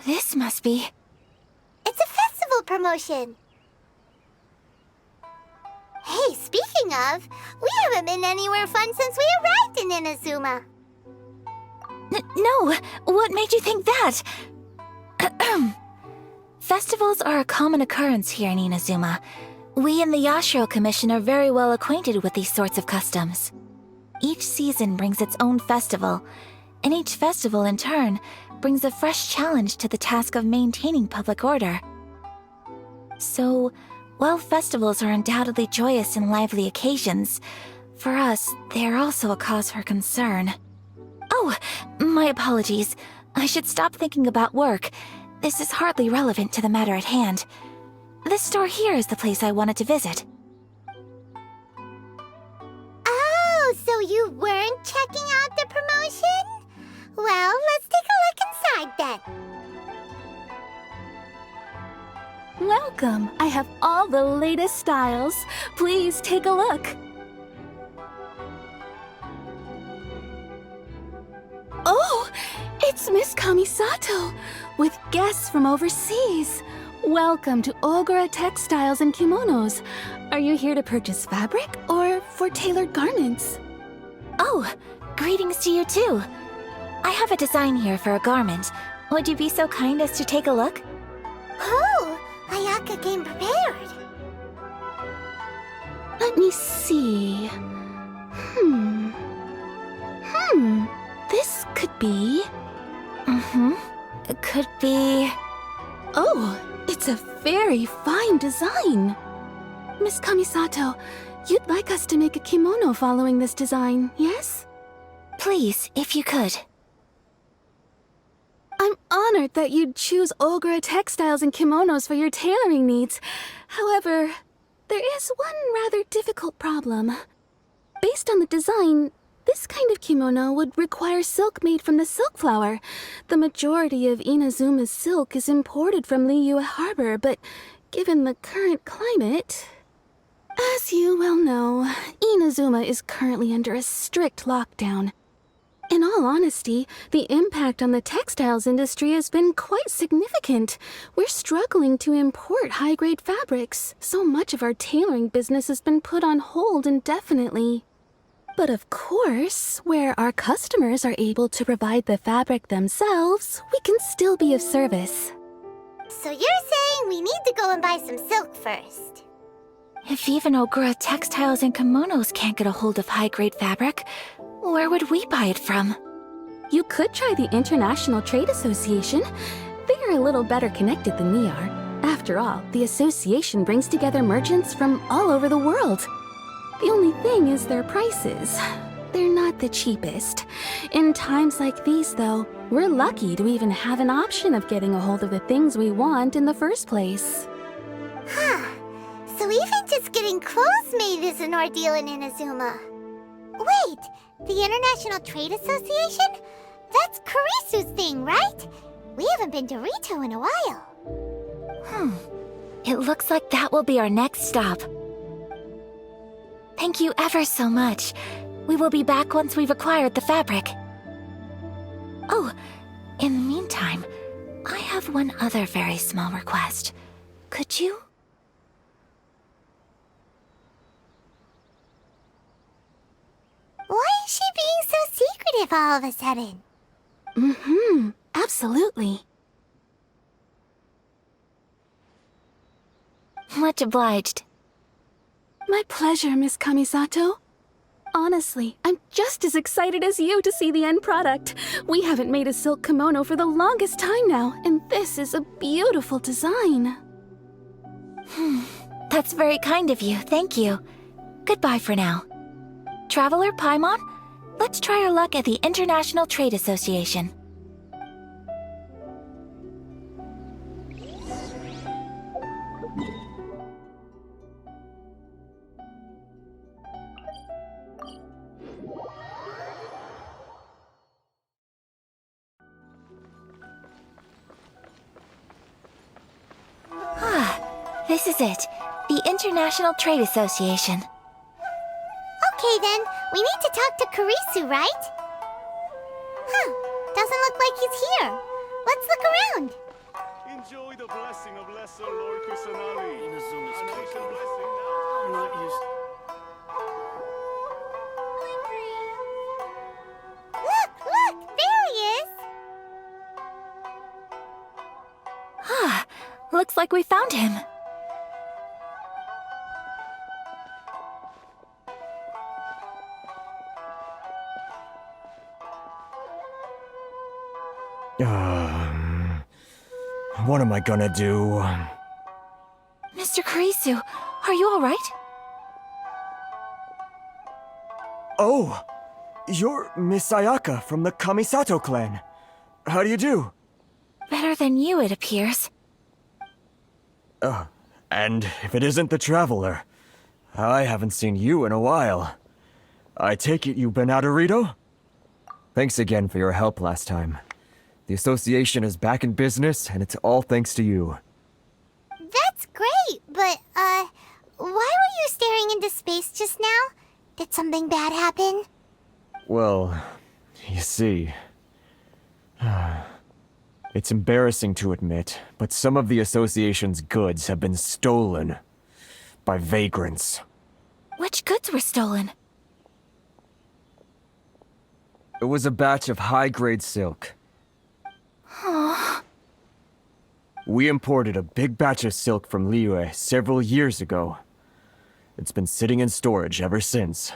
This must be... It's a festival promotion. Hey, speaking of, we haven't been anywhere fun since we arrived in Inazuma. No! What made you think that? Festivals are a common occurrence here in Inazuma. We in the Yashiro Commission are very well acquainted with these sorts of customs. Each season brings its own festival, and each festival, in turn, brings a fresh challenge to the task of maintaining public order. So, while festivals are undoubtedly joyous and lively occasions, for us, they are also a cause for concern. Oh, my apologies. I should stop thinking about work. This is hardly relevant to the matter at hand. This store here is the place I wanted to visit. Oh, so you weren't checking out the promotion? Well, let's take a look inside then. Welcome. I have all the latest styles. Please take a look. Oh, it's Miss Kamisato, with guests from overseas. Welcome to Ogura Textiles and Kimonos. Are you here to purchase fabric or for tailored garments? Oh, greetings to you too. I have a design here for a garment. Would you be so kind as to take a look? Oh, Ayaka came prepared. Let me see. This could be... It could be... Oh, It's a very fine design. Miss Kamisato, you'd like us to make a kimono following this design, yes? Please, if you could. I'm honored that you'd choose Ogura textiles and kimonos for your tailoring needs. However, there is one rather difficult problem. Based on the design, this kind of kimono would require silk made from the silk flower. The majority of Inazuma's silk is imported from Liyue Harbor, but given the current climate... As you well know, Inazuma is currently under a strict lockdown. In all honesty, the impact on the textiles industry has been quite significant. We're struggling to import high-grade fabrics. So much of our tailoring business has been put on hold indefinitely. But of course, where our customers are able to provide the fabric themselves, we can still be of service. So you're saying we need to go and buy some silk first? If even Ogura textiles and kimonos can't get a hold of high-grade fabric, where would we buy it from? You could try the International Trade Association. They are a little better connected than we are. After all, the association brings together merchants from all over the world. The only thing is their prices. They're not the cheapest. In times like these, though, we're lucky to even have an option of getting a hold of the things we want in the first place. Huh. So even just getting clothes made is an ordeal in Inazuma. Wait, the International Trade Association? That's Kurisu's thing, right? We haven't been to Rito in a while. It looks like that will be our next stop. Thank you ever so much. We will be back once we've acquired the fabric. Oh, in the meantime, I have one other very small request. Could you? Why is she being so secretive all of a sudden? Absolutely. Much obliged. My pleasure, Miss Kamisato. Honestly, I'm just as excited as you to see the end product. We haven't made a silk kimono for the longest time now, and this is a beautiful design. That's very kind of you, thank you. Goodbye for now. Traveler Paimon, let's try our luck at the International Trade Association. This is it, the International Trade Association. Okay then, we need to talk to Kurisu, right? Doesn't look like he's here. Let's look around. Enjoy the blessing of Lesser Lord Kusanagi. Inazuma's cooking. I'm not used. Look, there he is. Looks like we found him. What am I gonna do? Mr. Kurisu, are you all right? Oh! You're Miss Ayaka from the Kamisato clan. How do you do? Better than you, it appears. And if it isn't the Traveler, I haven't seen you in a while. I take it you've been out of Rito? Thanks again for your help last time. The association is back in business, and it's all thanks to you. That's great, but, why were you staring into space just now? Did something bad happen? Well, you see... It's embarrassing to admit, but some of the association's goods have been stolen by vagrants. Which goods were stolen? It was a batch of high-grade silk. We imported a big batch of silk from Liyue several years ago. It's been sitting in storage ever since.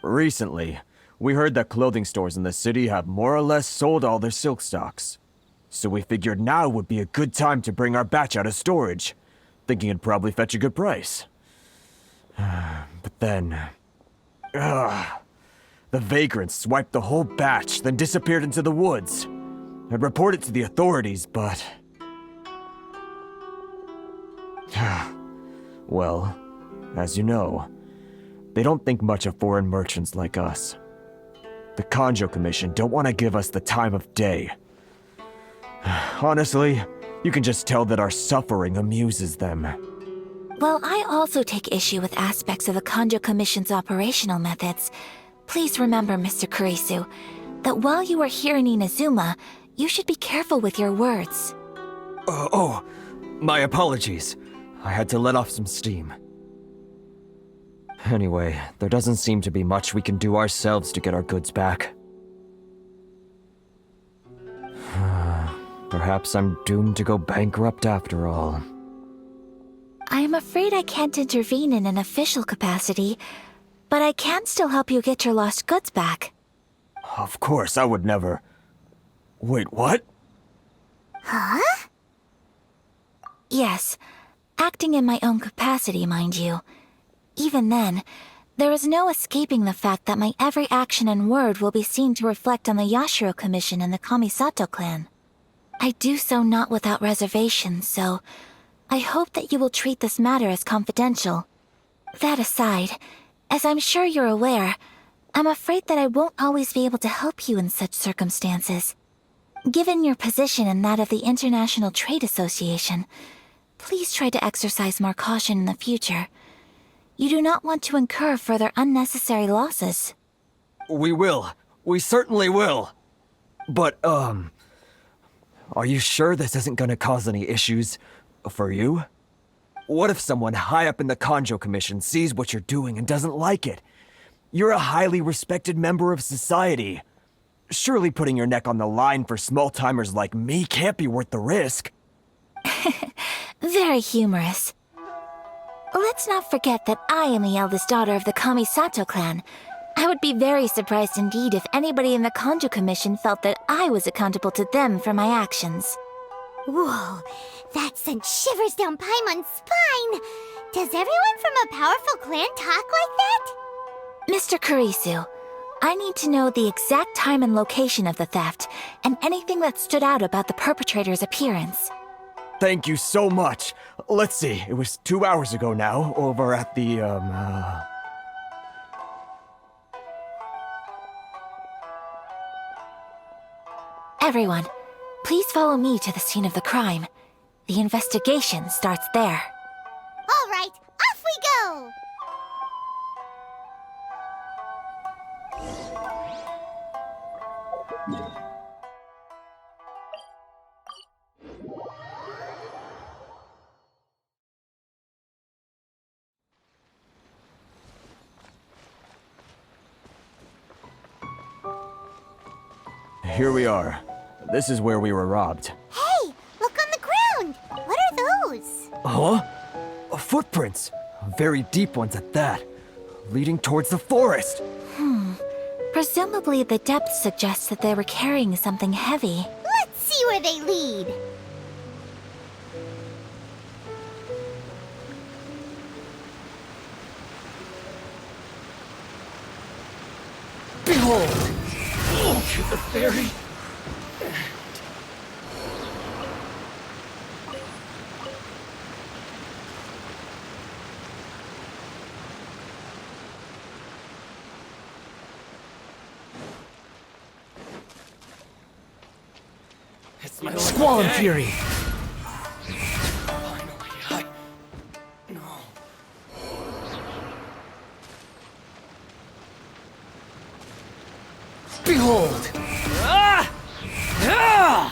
Recently, we heard that clothing stores in the city have more or less sold all their silk stocks. So we figured now would be a good time to bring our batch out of storage, thinking it'd probably fetch a good price. But then... the vagrants swiped the whole batch, then disappeared into the woods. I'd reported to the authorities, but... well, as you know, they don't think much of foreign merchants like us. The Kanjo Commission don't want to give us the time of day. Honestly, you can just tell that our suffering amuses them. While I also take issue with aspects of the Kanjo Commission's operational methods, please remember, Mr. Kurisu, that while you are here in Inazuma, you should be careful with your words. My apologies. I had to let off some steam. Anyway, there doesn't seem to be much we can do ourselves to get our goods back. Perhaps I'm doomed to go bankrupt after all. I am afraid I can't intervene in an official capacity, but I can still help you get your lost goods back. Of course, I would never... Wait, what? Huh? Yes, acting in my own capacity, mind you. Even then, there is no escaping the fact that my every action and word will be seen to reflect on the Yashiro Commission and the Kamisato clan. I do so not without reservation, so I hope that you will treat this matter as confidential. That aside, as I'm sure you're aware, I'm afraid that I won't always be able to help you in such circumstances. Given your position and that of the International Trade Association, please try to exercise more caution in the future. You do not want to incur further unnecessary losses. We will. We certainly will. But, are you sure this isn't gonna cause any issues for you? What if someone high up in the Kanjo Commission sees what you're doing and doesn't like it? You're a highly respected member of society. Surely putting your neck on the line for small-timers like me can't be worth the risk. Very humorous. Let's not forget that I am the eldest daughter of the Kamisato clan. I would be very surprised indeed if anybody in the Kanjo Commission felt that I was accountable to them for my actions. Whoa, that sent shivers down Paimon's spine! Does everyone from a powerful clan talk like that? Mr. Kurisu, I need to know the exact time and location of the theft, and anything that stood out about the perpetrator's appearance. Thank you so much. Let's see, it was 2 hours ago now, over at the, Everyone, please follow me to the scene of the crime. The investigation starts there. All right, off we go! Here we are. This is where we were robbed. Hey, look on the ground! What are those? Huh? Footprints. Very deep ones at that. Leading towards the forest. Presumably the depth suggests that they were carrying something heavy. Let's see where they lead. Behold! The fairy! It's my Squall and Fury! Behold! Ah! Ah!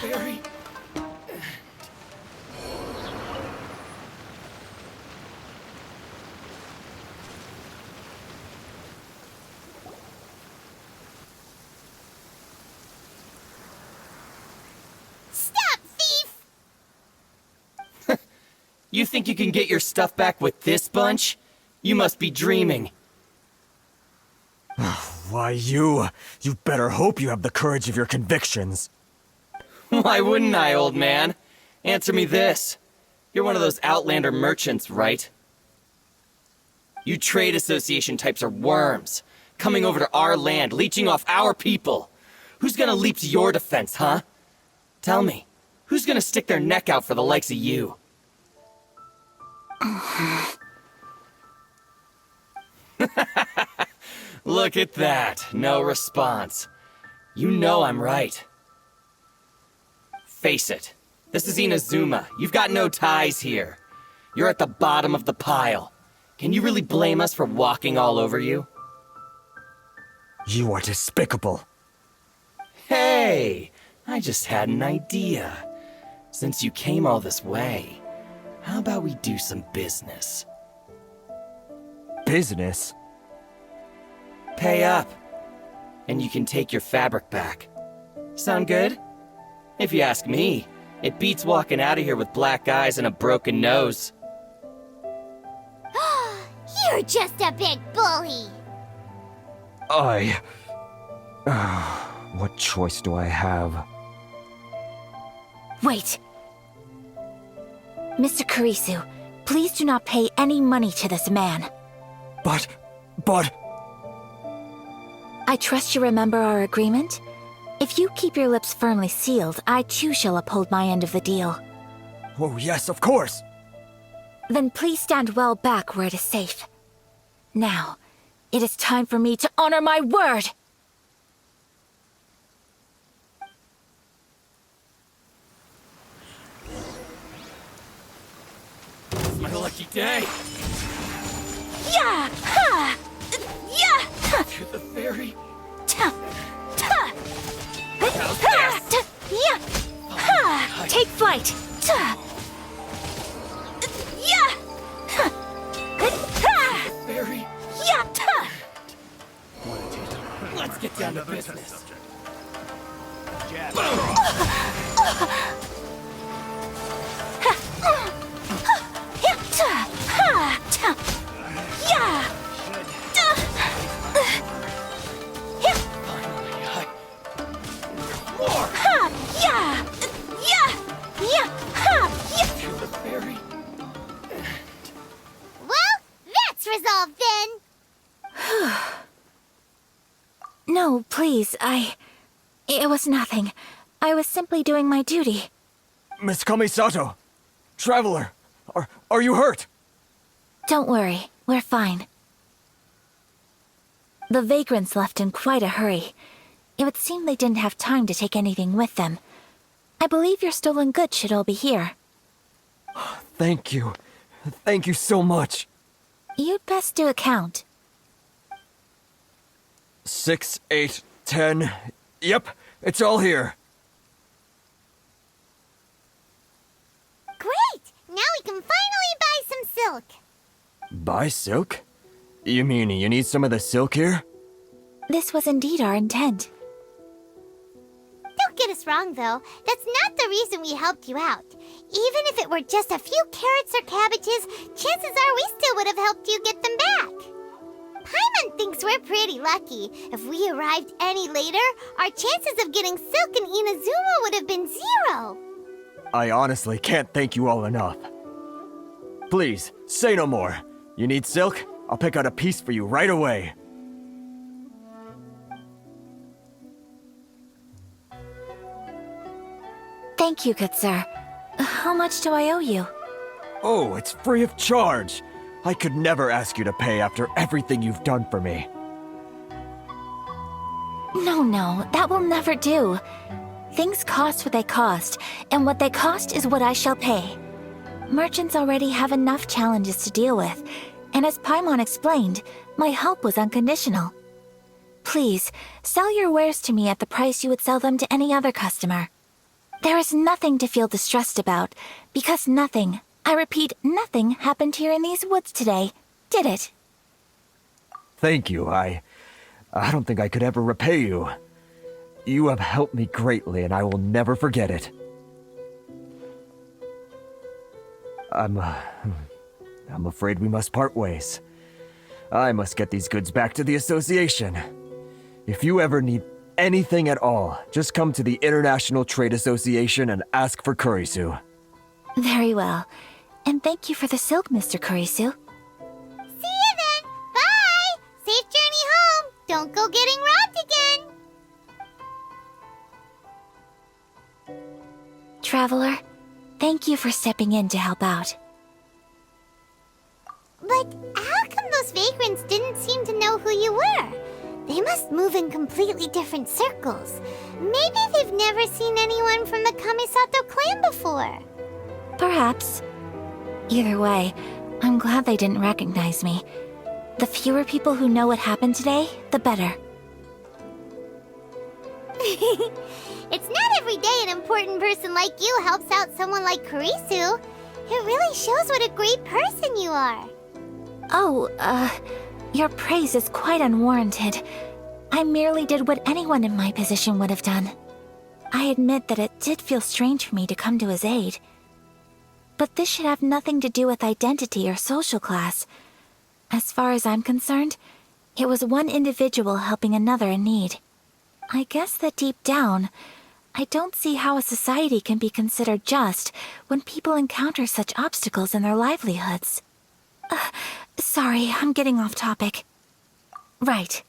Stop, thief! You think you can get your stuff back with this bunch? You must be dreaming. Why, you better hope you have the courage of your convictions. Why wouldn't I, old man? Answer me this. You're one of those Outlander merchants, right? You trade association types are worms, coming over to our land, leeching off our people. Who's gonna leap to your defense, huh? Tell me, who's gonna stick their neck out for the likes of you? Look at that, no response. You know I'm right. Face it, this is Inazuma. You've got no ties here. You're at the bottom of the pile. Can you really blame us for walking all over you? You are despicable. Hey, I just had an idea. Since you came all this way, how about we do some business? Business? Pay up, and you can take your fabric back. Sound good? If you ask me, it beats walking out of here with black eyes and a broken nose. You're just a big bully. What choice do I have? Wait. Mr. Kurisu, please do not pay any money to this man. But... I trust you remember our agreement? If you keep your lips firmly sealed, I too shall uphold my end of the deal. Oh yes, of course! Then please stand well back where it is safe. Now, it is time for me to honor my word! It's my lucky day! Yeah! Ha! Yeah! To the fairy! Yeah! Ha! Take flight! Yeah! Fairy! Yeah! Let's get down to business. Well, that's resolved then. No, please, It was nothing. I was simply doing my duty. Miss Kamisato! Traveler! Are you hurt? Don't worry, we're fine. The vagrants left in quite a hurry. It would seem they didn't have time to take anything with them. I believe your stolen goods should all be here. Thank you. Thank you so much. You'd best do a count. 6, 8, 10. Yep, it's all here. Great! Now we can finally buy some silk. Buy silk? You mean you need some of the silk here? This was indeed our intent. Don't get us wrong, though. That's not the reason we helped you out. Even if it were just a few carrots or cabbages, chances are we still would have helped you get them back. Paimon thinks we're pretty lucky. If we arrived any later, our chances of getting silk in Inazuma would have been 0. I honestly can't thank you all enough. Please, say no more. You need silk? I'll pick out a piece for you right away. Thank you, good sir. How much do I owe you? Oh, it's free of charge. I could never ask you to pay after everything you've done for me. No, that will never do. Things cost what they cost, and what they cost is what I shall pay. Merchants already have enough challenges to deal with, and as Paimon explained, my help was unconditional. Please, sell your wares to me at the price you would sell them to any other customer. There is nothing to feel distressed about, because nothing, I repeat, nothing happened here in these woods today, did it? Thank you. I don't think I could ever repay you. You have helped me greatly, and I will never forget it. I'm afraid we must part ways. I must get these goods back to the association. If you ever need... Anything at all, just come to the International Trade Association and ask for Kurisu. Very well. And thank you for the silk, Mr. Kurisu. See you then! Bye! Safe journey home! Don't go getting robbed again! Traveler, thank you for stepping in to help out. But how come those vagrants didn't seem to know who you were? They must move in completely different circles. Maybe they've never seen anyone from the Kamisato clan before. Perhaps. Either way, I'm glad they didn't recognize me. The fewer people who know what happened today, the better. It's not every day an important person like you helps out someone like Kurisu. It really shows what a great person you are. Oh, your praise is quite unwarranted. I merely did what anyone in my position would have done. I admit that it did feel strange for me to come to his aid. But this should have nothing to do with identity or social class. As far as I'm concerned, it was one individual helping another in need. I guess that deep down, I don't see how a society can be considered just when people encounter such obstacles in their livelihoods. Sorry, I'm getting off topic. Right.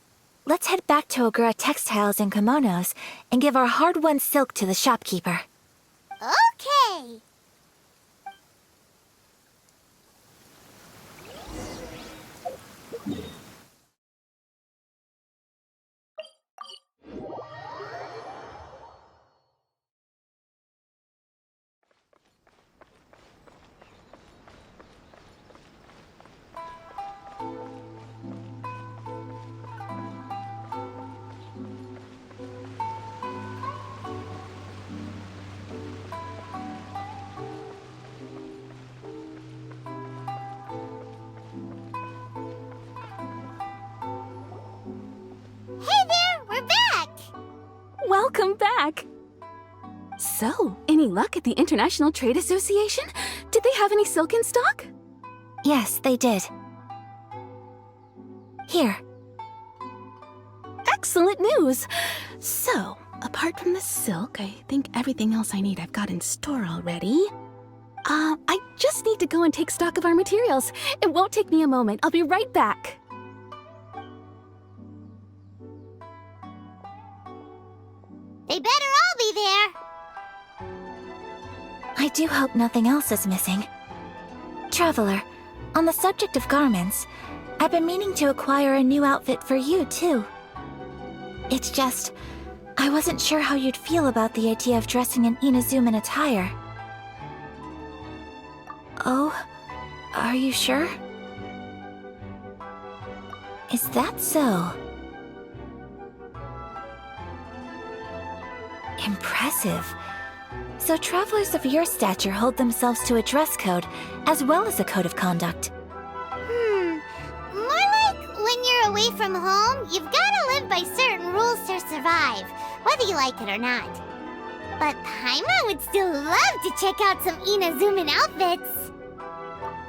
Let's head back to Ogura Textiles and Kimonos and give our hard-won silk to the shopkeeper. Okay! Welcome back! So, any luck at the International Trade Association? Did they have any silk in stock? Yes, they did. Here. Excellent news! So, apart from the silk, I think everything else I need I've got in store already. I just need to go and take stock of our materials. It won't take me a moment. I'll be right back. They better all be there! I do hope nothing else is missing. Traveler, on the subject of garments, I've been meaning to acquire a new outfit for you, too. It's just, I wasn't sure how you'd feel about the idea of dressing in Inazuman attire. Oh, are you sure? Is that so? Impressive. So travelers of your stature hold themselves to a dress code, as well as a code of conduct. More like when you're away from home, you've gotta live by certain rules to survive, whether you like it or not. But Paimon would still love to check out some Inazuman outfits.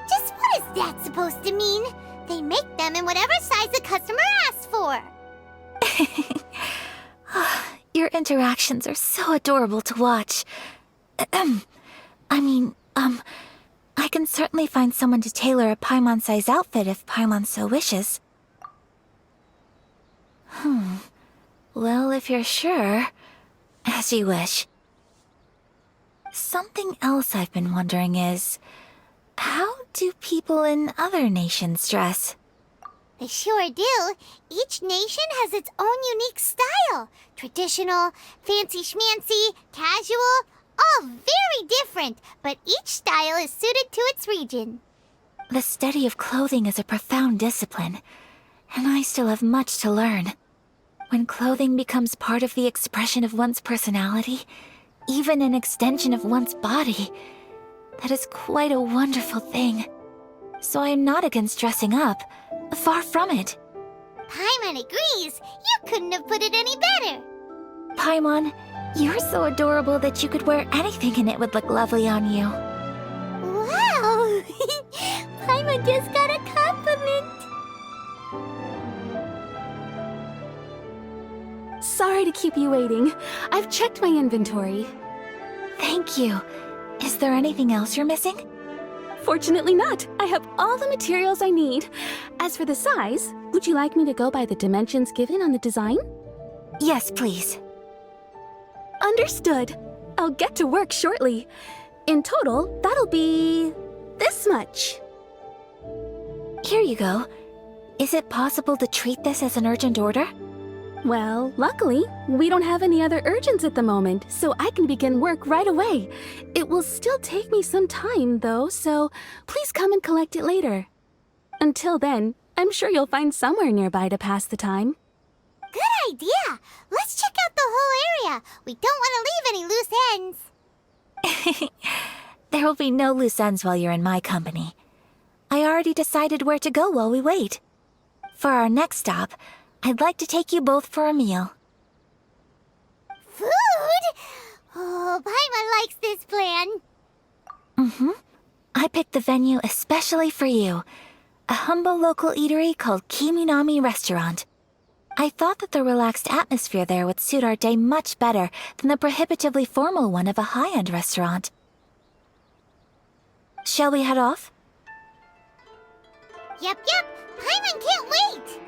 Just what is that supposed to mean? They make them in whatever size the customer asks for. Your interactions are so adorable to watch. I can certainly find someone to tailor a Paimon-size outfit if Paimon so wishes. Well, if you're sure, as you wish. Something else I've been wondering is, how do people in other nations dress? They sure do. Each nation has its own unique style. Traditional, fancy schmancy, casual, all very different, but each style is suited to its region. The study of clothing is a profound discipline, and I still have much to learn. When clothing becomes part of the expression of one's personality, even an extension of one's body, that is quite a wonderful thing. So I am not against dressing up. Far from it. Paimon agrees. You couldn't have put it any better. Paimon, you're so adorable that you could wear anything and it would look lovely on you. Wow! Paimon just got a compliment. sorry to keep you waiting. I've checked my inventory. Thank you. Is there anything else you're missing? Fortunately not. I have all the materials I need. As for the size, would you like me to go by the dimensions given on the design? Yes, please. Understood. I'll get to work shortly. In total, that'll be this much. Here you go. Is it possible to treat this as an urgent order? Well, luckily, we don't have any other urgents at the moment, so I can begin work right away. It will still take me some time, though, so please come and collect it later. Until then, I'm sure you'll find somewhere nearby to pass the time. Good idea! Let's check out the whole area. We don't want to leave any loose ends. There will be no loose ends while you're in my company. I already decided where to go while we wait. For our next stop, I'd like to take you both for a meal. Food? Oh, Paimon likes this plan. Mm-hmm. I picked the venue especially for you. A humble local eatery called Kiminami Restaurant. I thought that the relaxed atmosphere there would suit our day much better than the prohibitively formal one of a high-end restaurant. Shall we head off? Yep. Paimon can't wait!